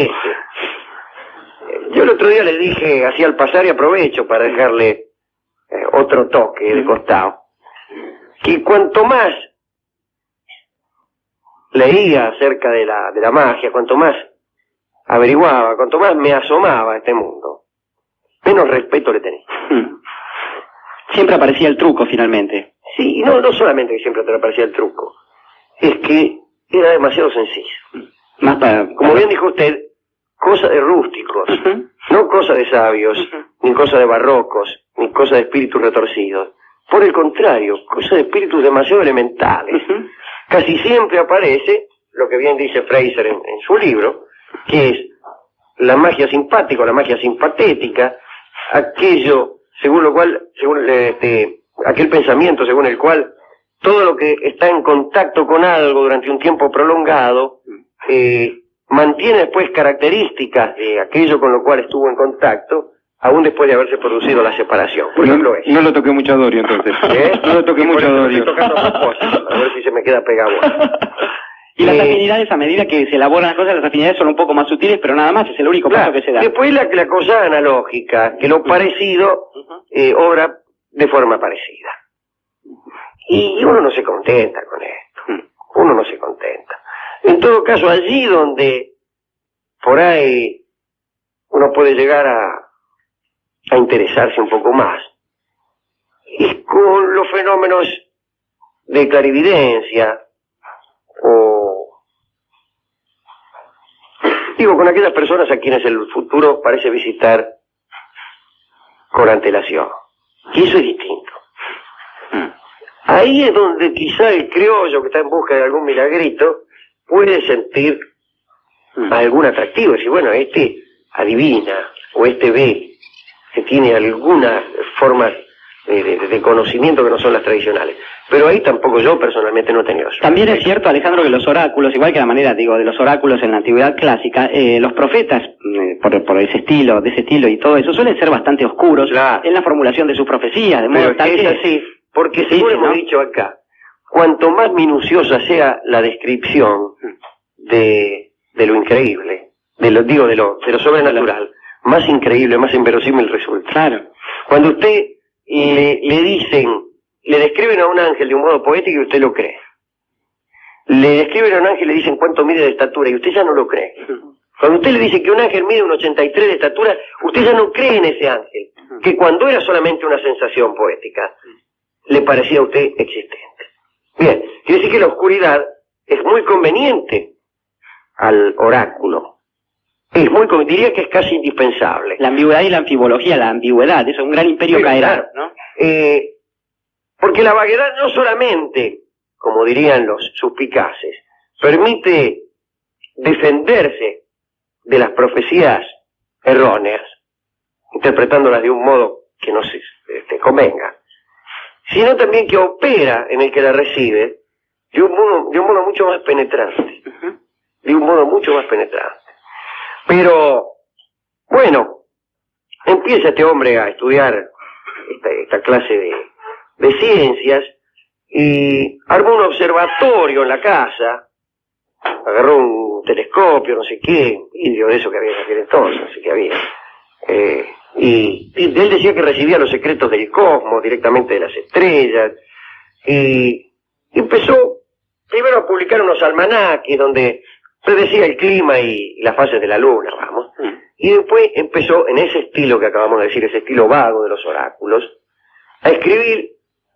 Yo el otro día le dije, así al pasar, y aprovecho para dejarle otro toque de costado, que cuanto más leía acerca de la magia, cuanto más averiguaba, cuanto más me asomaba a este mundo, menos respeto le tenía. Siempre aparecía el truco, finalmente. Sí, no solamente que siempre te aparecía el truco, es que era demasiado sencillo. Más Como bien dijo usted, cosa de rústicos, no cosa de sabios, ni cosa de barrocos, ni cosa de espíritus retorcidos. Por el contrario, cosa de espíritus demasiado elementales. Casi siempre aparece, lo que bien dice Fraser en su libro, que es la magia simpática o la magia simpatética, aquello según lo cual, aquel pensamiento según el cual todo lo que está en contacto con algo durante un tiempo prolongado mantiene después características de aquello con lo cual estuvo en contacto, aún después de haberse producido la separación. Por ejemplo, no lo toqué mucho a Dorio, entonces. No lo toqué mucho a Dorio. Estoy tocando a propósito, a ver si se me queda pegado. Y las afinidades, a medida que se elaboran las cosas, las afinidades son un poco más sutiles, pero nada más, es el único paso que se da. Después la cosa analógica, que lo parecido obra de forma parecida. Y uno no se contenta con esto. Uno no se contenta. En todo caso, allí donde por ahí uno puede llegar a interesarse un poco más, es con los fenómenos de clarividencia, o digo, con aquellas personas a quienes el futuro parece visitar con antelación. Y eso es distinto. Ahí es donde quizá el criollo que está en busca de algún milagrito puede sentir algún atractivo. Decir, bueno, este adivina, o este ve que tiene alguna forma de conocimiento que no son las tradicionales. Pero ahí tampoco yo personalmente no he tenido eso. También es cierto, Alejandro, que los oráculos, igual que la manera, digo, de los oráculos en la antigüedad clásica, los profetas, por ese estilo, de ese estilo y todo eso, suelen ser bastante oscuros en la formulación de sus profecías, de modo tal que es así, porque según hemos dicho acá, cuanto más minuciosa sea la descripción de lo increíble, de lo sobrenatural, más increíble, más inverosímil resulta. Claro. Cuando usted le describen a un ángel de un modo poético y usted lo cree. Le describen a un ángel y le dicen cuánto mide de estatura y usted ya no lo cree. Cuando usted le dice que un ángel mide un 83 de estatura, usted ya no cree en ese ángel, que cuando era solamente una sensación poética, le parecía a usted existente. Bien, quiere decir que la oscuridad es muy conveniente al oráculo. Diría que es casi indispensable. La ambigüedad y la anfibología, la ambigüedad, eso es un gran imperio caerá, ¿no? Porque la vaguedad no solamente, como dirían los suspicaces, permite defenderse de las profecías erróneas, interpretándolas de un modo que no se convenga, sino también que opera en el que la recibe de un modo mucho más penetrante. De un modo mucho más penetrante. Pero, bueno, empieza este hombre a estudiar esta clase de ciencias y armó un observatorio en la casa, agarró un telescopio, no sé qué, vidrio de eso que había en aquel entonces, no sé qué había. Y él decía que recibía los secretos del cosmos directamente de las estrellas, y empezó primero a publicar unos almanaques donde predecía el clima y las fases de la luna, vamos, y después empezó en ese estilo que acabamos de decir, ese estilo vago de los oráculos, a escribir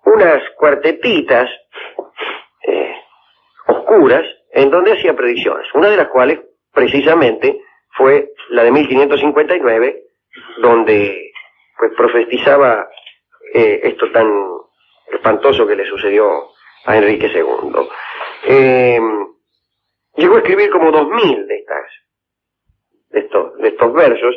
unas cuartetitas oscuras en donde hacía predicciones, una de las cuales precisamente fue la de 1559, donde pues profetizaba esto tan espantoso que le sucedió a Enrique II. Llegó a escribir como 2000 de estos versos.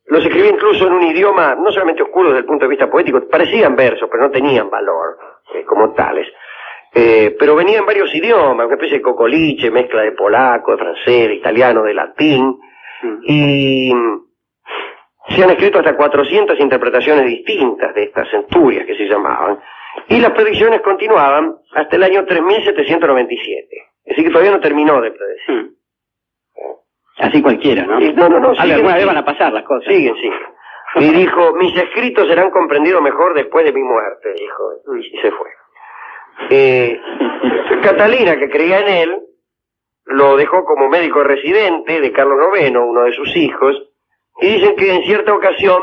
Los escribía incluso en un idioma no solamente oscuro desde el punto de vista poético, parecían versos, pero no tenían valor como tales. Pero venía en varios idiomas, una especie de cocoliche, mezcla de polaco, de francés, de italiano, de latín, y se han escrito hasta 400 interpretaciones distintas de estas centurias que se llamaban, y las predicciones continuaban hasta el año 3797. Es decir, que todavía no terminó de predecir. Así cualquiera, ¿no? No. Alguna vez van a pasar las cosas. Siguen. Y dijo, mis escritos serán comprendidos mejor después de mi muerte, dijo, y se fue. Catalina, que creía en él, lo dejó como médico residente de Carlos IX, uno de sus hijos, y dicen que en cierta ocasión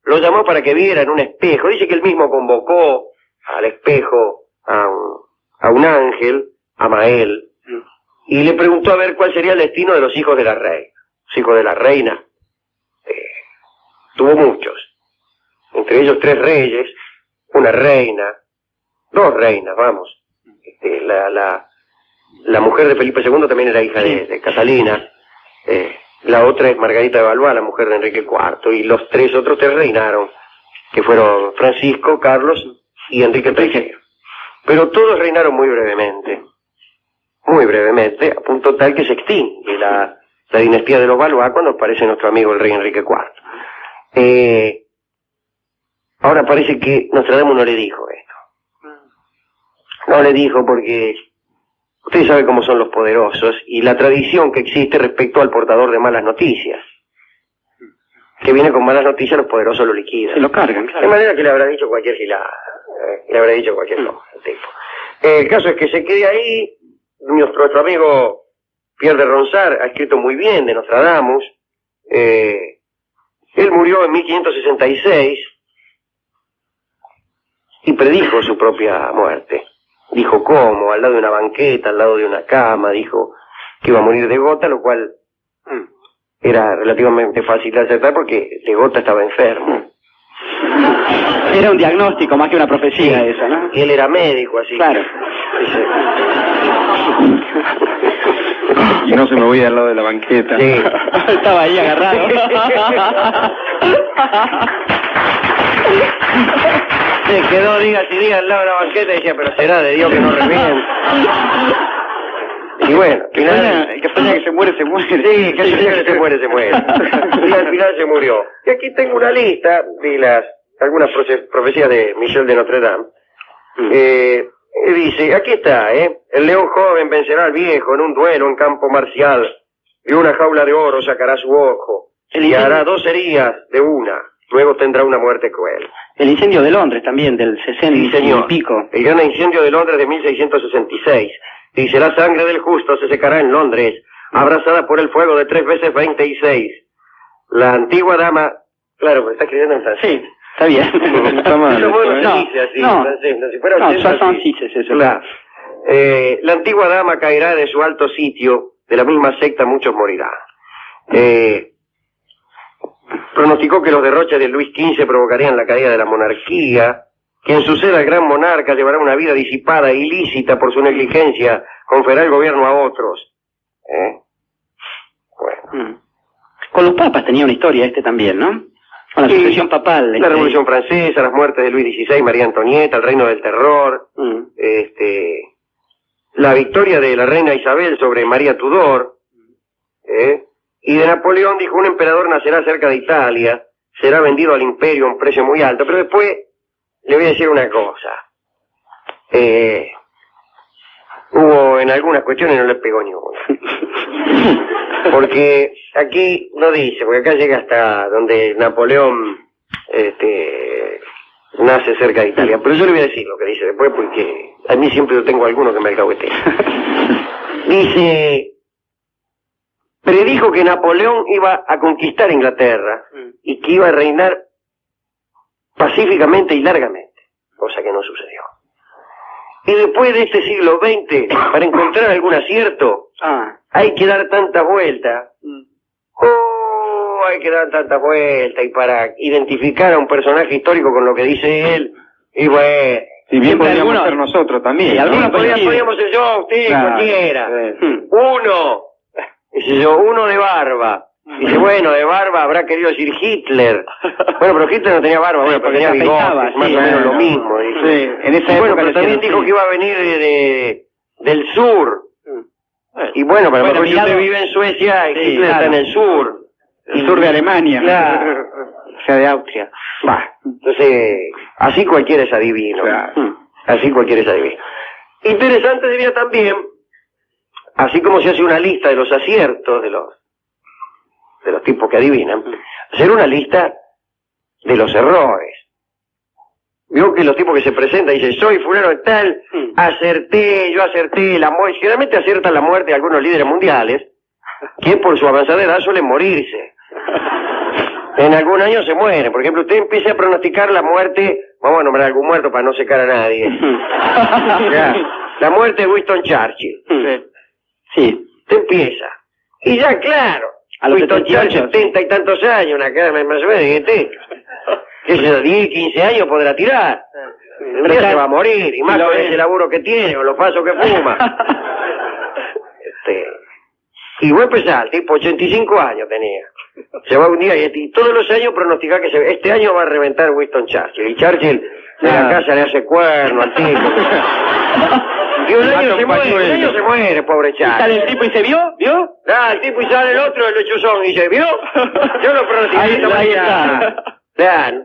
lo llamó para que viera en un espejo. Dice que él mismo convocó al espejo a un ángel, a Mael, y le preguntó a ver cuál sería el destino de los hijos de la reina. Los hijos de la reina. Tuvo muchos. Entre ellos 3 reyes, una reina, 2 reinas, vamos. La mujer de Felipe II también era hija de Catalina. La otra es Margarita de Valois, la mujer de Enrique IV. Y los 3 otros 3 reinaron, que fueron Francisco, Carlos y Enrique III. Pero todos reinaron muy brevemente, a punto tal que se extingue la dinastía de los Valois cuando aparece nuestro amigo el rey Enrique IV. Ahora parece que Nostradamus no le dijo esto. No le dijo porque usted sabe cómo son los poderosos y la tradición que existe respecto al portador de malas noticias. Que viene con malas noticias, los poderosos lo liquidan. Se lo cargan, claro. De manera que le habrá dicho cualquier gilada. Le habrá dicho cualquier cosa al tipo. El caso es que se quede ahí. Nuestro amigo Pierre de Ronsard ha escrito muy bien de Nostradamus. Él murió en 1566 y predijo su propia muerte. Dijo cómo, al lado de una banqueta, al lado de una cama, dijo que iba a morir de gota, lo cual era relativamente fácil de acertar porque de gota estaba enfermo. Era un diagnóstico más que una profecía esa, ¿no? Y él era médico, así. Claro. Y no se me voy al lado de la banqueta. Sí. Estaba ahí agarrado. Se quedó, diga al lado de la banqueta y decía, pero será de Dios que no reviente. Y bueno, que sueña que se muere, se muere. Sí, que se muere, se muere. Y al final se murió. Y aquí tengo una lista de algunas profecías de Michel de Notre Dame. Dice, aquí está, el león joven vencerá al viejo en un duelo en campo marcial, y una jaula de oro sacará su ojo, y hará 2 heridas de una, luego tendrá una muerte cruel. El incendio de Londres también, del 60 Sí, señor. y pico. El gran incendio de Londres de 1666. Dice, la sangre del justo se secará en Londres, abrazada por el fuego de 3 veces 26. La antigua dama... Claro, pues está escribiendo en francés. Sí, está bien. Está mal. Pero bueno, No, se dice así, no. en francés, no, si fuera No, francés, son así. cises eso. Claro. La antigua dama caerá de su alto sitio, de la misma secta muchos morirán. Pronosticó que los derroches de Luis XV provocarían la caída de la monarquía, que en su sed el gran monarca llevará una vida disipada e ilícita por su negligencia, conferirá el gobierno a otros. Bueno. Con los papas tenía una historia también, ¿no? Con la sucesión papal. La Revolución Francesa, las muertes de Luis XVI, María Antonieta, el reino del terror, la victoria de la reina Isabel sobre María Tudor, y de Napoleón dijo, un emperador nacerá cerca de Italia, será vendido al imperio a un precio muy alto, pero después le voy a decir una cosa. Hubo en algunas cuestiones no le pegó ni una. Porque aquí no dice, porque acá llega hasta donde Napoleón nace cerca de Italia. Pero yo le voy a decir lo que dice después, porque a mí siempre yo tengo alguno que me alcahuetea. Dice, predijo que Napoleón iba a conquistar Inglaterra y que iba a reinar pacíficamente y largamente, cosa que no sucedió. Y después de este siglo XX, para encontrar algún acierto, hay que dar tanta vuelta. Hay que dar tanta vuelta. Y para identificar a un personaje histórico con lo que dice él, y bueno... Si bien podríamos ser nosotros también. Sí, ¿no? algunos podríamos ser yo, usted, Claro, cualquiera. sí. Uno de barba. Dice, bueno, de barba habrá querido decir Hitler. Bueno, pero Hitler no tenía barba, bueno, pero tenía se afeitaba, bigote, más sí, o menos bueno. lo mismo. Dice. Sí, en esa época Bueno, pero le también hicieron dijo así. que iba a venir del sur. Y bueno, pero Bueno, si usted mirado- vive en Suecia, Sí, Hitler claro. está en el sur. El sur de Alemania. Claro. O sea, de Austria. Bah, entonces, así cualquiera es adivino. Claro. Así cualquiera es adivino. Interesante sería también, así como se hace una lista de los aciertos de los tipos que adivinan, hacer una lista de los errores. Vio que los tipos que se presentan dicen, soy fulano de tal, yo acerté la muerte. Generalmente aciertan la muerte de algunos líderes mundiales, que por su avanzada edad suelen morirse. En algún año se mueren. Por ejemplo, usted empieza a pronosticar la muerte, vamos a nombrar algún muerto para no secar a nadie. Ya, la muerte de Winston Churchill. Sí. Usted empieza. Y ya, claro, A los Winston 78, Churchill, 70 y tantos años, una cara más o menos, ¿qué es eso? 10, 15 años podrá tirar. Un día se va a morir, y más con ese laburo que tiene, con los pasos que fuma. Y voy a empezar, tipo 85 años tenía. Se va un día y todos los años pronostica que este año va a reventar Winston Churchill. Y Churchill de la casa le hace cuerno al tipo. Y un año se muere, pobre Churchill. ¿Sale el tipo y se vio? ¿Vio? El tipo y sale el otro, el lechuzón, y se vio. Yo lo pronostiqué esta mañana.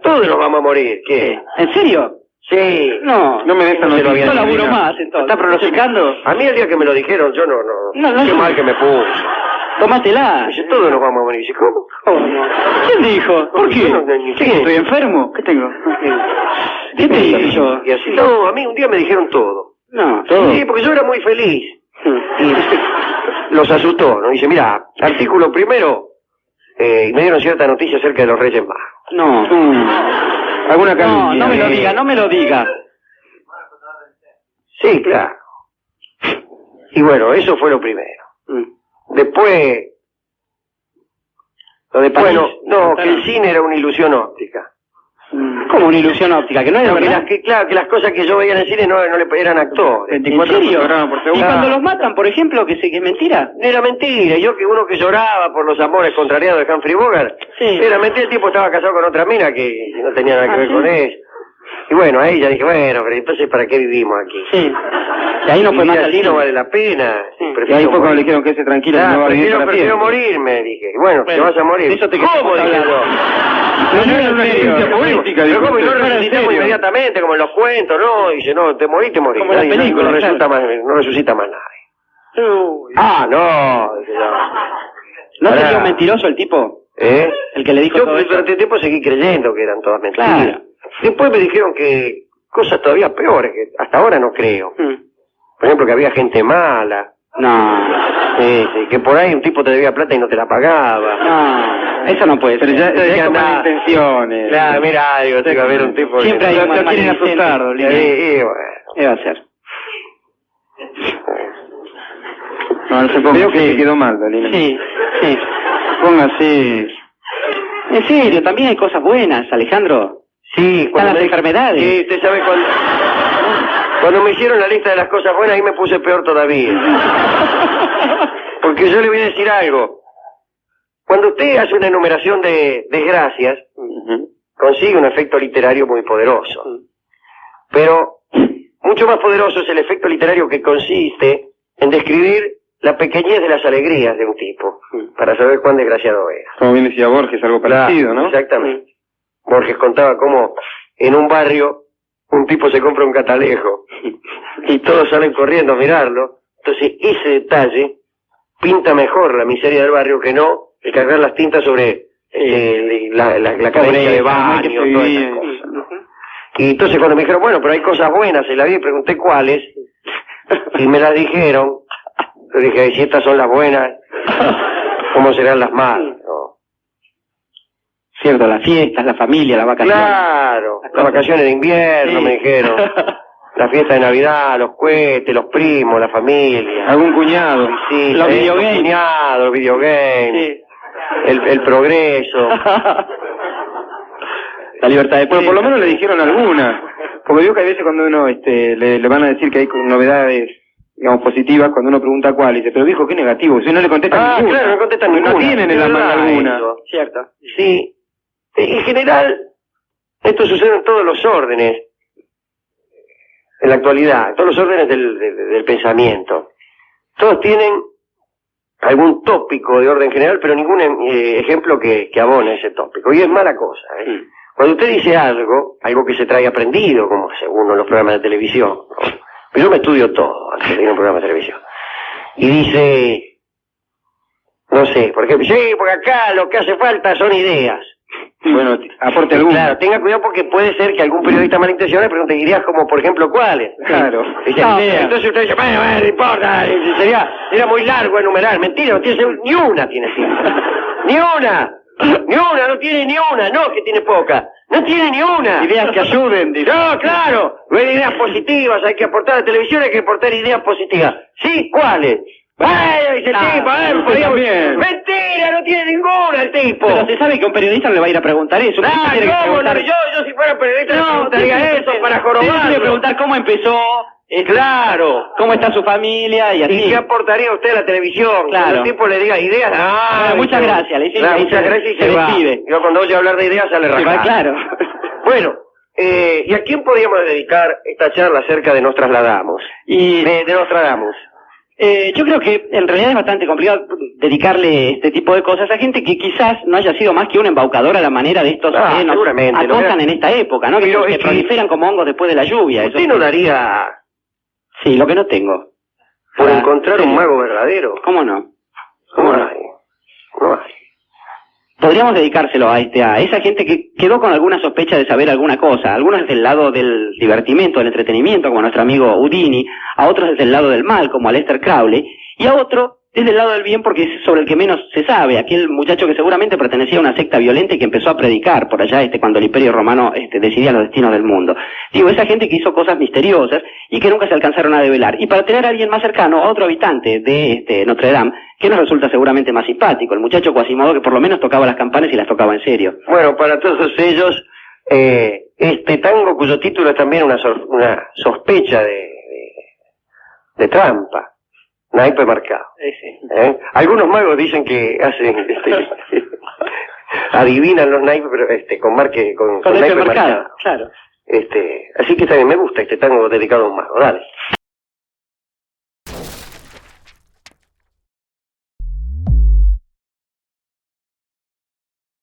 Todos nos vamos a morir. ¿Qué? ¿En serio? Sí. No me dejan no se lo había no laburo dicho. más, entonces. ¿Está pronosticando? A mí el día que me lo dijeron, yo no. Qué mal que me puse. Tómatela. Dice, todos nos vamos a morir. Dice, ¿cómo? ¿Quién dijo? ¿Por qué? ¿Qué? ¿Estoy enfermo? ¿Qué tengo? ¿Qué te dije yo? Y así, no, a mí un día me dijeron todo. No, todo. Sí, porque yo era muy feliz. Y los asustó, ¿no? Dice, mira, artículo primero, y me dieron cierta noticia acerca de los Reyes Magos. No. ¿Alguna No me lo diga. Sí, claro. Y bueno, eso fue lo primero. Después, Lo de París. no, que el cine era una ilusión óptica. ¿Cómo una ilusión óptica? ¿Que no es de verdad? Claro, que las cosas que yo veía en el cine no le eran actores. ¿En serio? ¿Y cuando los matan, por ejemplo, que es mentira? Era mentira, uno que lloraba por los amores contrariados de Humphrey Bogart, Sí. era mentira, el tipo estaba casado con otra mina que no tenía nada que ver con eso. Y bueno, ahí ya dije, bueno, pero entonces ¿para qué vivimos aquí? Sí. Y ahí no fue más al así cine. no vale la pena. Sí. Prefiero Y ahí fue cuando morir. le dijeron que ese tranquilo, Ah, no va a vivir para prefiero siempre. morirme, dije. Y bueno, te Bueno, vas a morir. de eso te ¿Cómo? queríamos Dije hablar. yo. No era una ciencia política, Pero dijo ¿cómo? Y no usted. No era resucitamos serio. inmediatamente, como en los cuentos, ¿no? Dice, no, te morís. Como en las Nadie- películas, no, resulta claro. no resucita más nadie. No, dije yo. ¿No Pará. sería un mentiroso el tipo? El que le dijo Yo todo eso. durante tiempo seguí creyendo que eran todas mentiras. Claro. Después me dijeron que cosas todavía peores, que hasta ahora no creo. Por ejemplo, que había gente mala. No. Sí, que por ahí un tipo te debía plata y no te la pagaba. No. Eso no puede ser. Pero ya es como nada. intenciones. Claro, mira, digo, iba a haber un tipo Siempre hay que... un mal maledicente. bueno. ¿Qué va a hacer? Veo que se quedó mal, Dalina. Sí. Póngase. En serio, también hay cosas buenas, Alejandro. Sí, Están las enfermedades. Sí, usted sabe cuando me hicieron la lista de las cosas buenas, ahí me puse peor todavía. Porque yo le voy a decir algo. Cuando usted hace una enumeración de desgracias, consigue un efecto literario muy poderoso. Pero mucho más poderoso es el efecto literario que consiste en describir la pequeñez de las alegrías de un tipo, para saber cuán desgraciado es. Como bien decía Borges, algo parecido, ¿no? Exactamente. Borges contaba cómo en un barrio un tipo se compra un catalejo y todos salen corriendo a mirarlo. Entonces ese detalle pinta mejor la miseria del barrio que no el cargar las tintas sobre la carencia de baño, todas esas cosas, ¿no? Y entonces cuando me dijeron, bueno, pero hay cosas buenas en la vida, y pregunté cuáles, y me las dijeron, yo dije, si estas son las buenas, ¿cómo serán las malas? ¿No? Cierto, las fiestas, la familia, la vacación. Claro, las vacaciones de invierno, Sí. me dijeron. La fiesta de Navidad, los cohetes, los primos, la familia. Algún cuñado. Sí, Los videogames. Los cuñados, los videogames. Sí. El progreso. La libertad de Bueno, por lo menos le dijeron alguna. Porque digo que hay veces cuando uno le van a decir que hay novedades, digamos, positivas, cuando uno pregunta cuál, dice, pero dijo que negativo, si no le contestan ninguna. Claro, no contestan Porque ninguna. No tienen en la mano alguna. Cierto. Sí. En general, esto sucede en todos los órdenes. En la actualidad, en todos los órdenes del pensamiento. Todos tienen algún tópico de orden general, pero ningún ejemplo que abone ese tópico. Y es mala cosa, ¿eh? Cuando usted dice algo que se trae aprendido, como según los programas de televisión, ¿no? Pero yo me estudio todo antes de ir a un programa de televisión. Y dice, no sé, por ejemplo, sí, porque acá lo que hace falta son ideas. Bueno, aporte alguno. Claro, tenga cuidado porque puede ser que algún periodista malintencionado le pregunte ideas como, por ejemplo, ¿cuáles? Claro. Dice, No, entonces usted dice, bueno, no importa, sería muy largo enumerar. Mentira, no tiene ni una tiene cinta. ¡Ni una! ¡Ni una! No tiene ni una, no que tiene poca. No tiene ni una. Ideas que ayuden, dice. No, claro. No hay ideas positivas, hay que aportar a la televisión, hay que aportar ideas positivas. ¿Sí? ¿Cuáles? ¡Ay, dice el tipo! también. ¡Mentira! No tiene ninguna el tipo. Pero se sabe que un periodista no le va a ir a preguntar eso. Un periodista tiene que ¿cómo no? preguntar- Yo si fuera periodista no preguntaría tiene eso que- para tiene que jorobarlo. preguntar cómo empezó, Claro. cómo está su familia y así. ¿Y qué aportaría usted a la televisión? Claro. Cuando el tipo le diga ideas. Bueno, muchas gracias, le dice, Claro, le muchas dice, gracias y se se va. despide. Yo cuando oye hablar de ideas sale Se va, rajado. claro. Bueno, ¿y a quién podríamos dedicar esta charla acerca de Nos Trasladamos? Y De Nostradamus. yo creo que en realidad es bastante complicado dedicarle este tipo de cosas a gente que quizás no haya sido más que un embaucador a la manera de estos Ah, que nos seguramente, lo acosan que- en esta época, ¿no? Que, Pero que es que- proliferan como hongos después de la lluvia. ¿Usted eso no sí. daría Sí, lo que no tengo. por Para- encontrar un sí. mago verdadero? ¿Cómo no? No hay. No hay. Podríamos dedicárselo a esa gente que quedó con alguna sospecha de saber alguna cosa, algunos desde el lado del divertimento, del entretenimiento, como nuestro amigo Houdini, a otros desde el lado del mal, como Aleister Crowley, y a otro desde el lado del bien porque es sobre el que menos se sabe, aquel muchacho que seguramente pertenecía a una secta violenta y que empezó a predicar por allá cuando el Imperio Romano decidía los destinos del mundo. Digo, esa gente que hizo cosas misteriosas y que nunca se alcanzaron a develar. Y para tener a alguien más cercano, a otro habitante de Notre Dame, que nos resulta seguramente más simpático, el muchacho Quasimodo que por lo menos tocaba las campanas y las tocaba en serio. Bueno, para todos ellos, este tango cuyo título es también una sospecha de trampa, naipe marcado. Algunos magos dicen que hacen, adivinan los naipes, pero con Con naipe el mercado, marcado. claro. Así que también me gusta este tango dedicado a un mago, dale.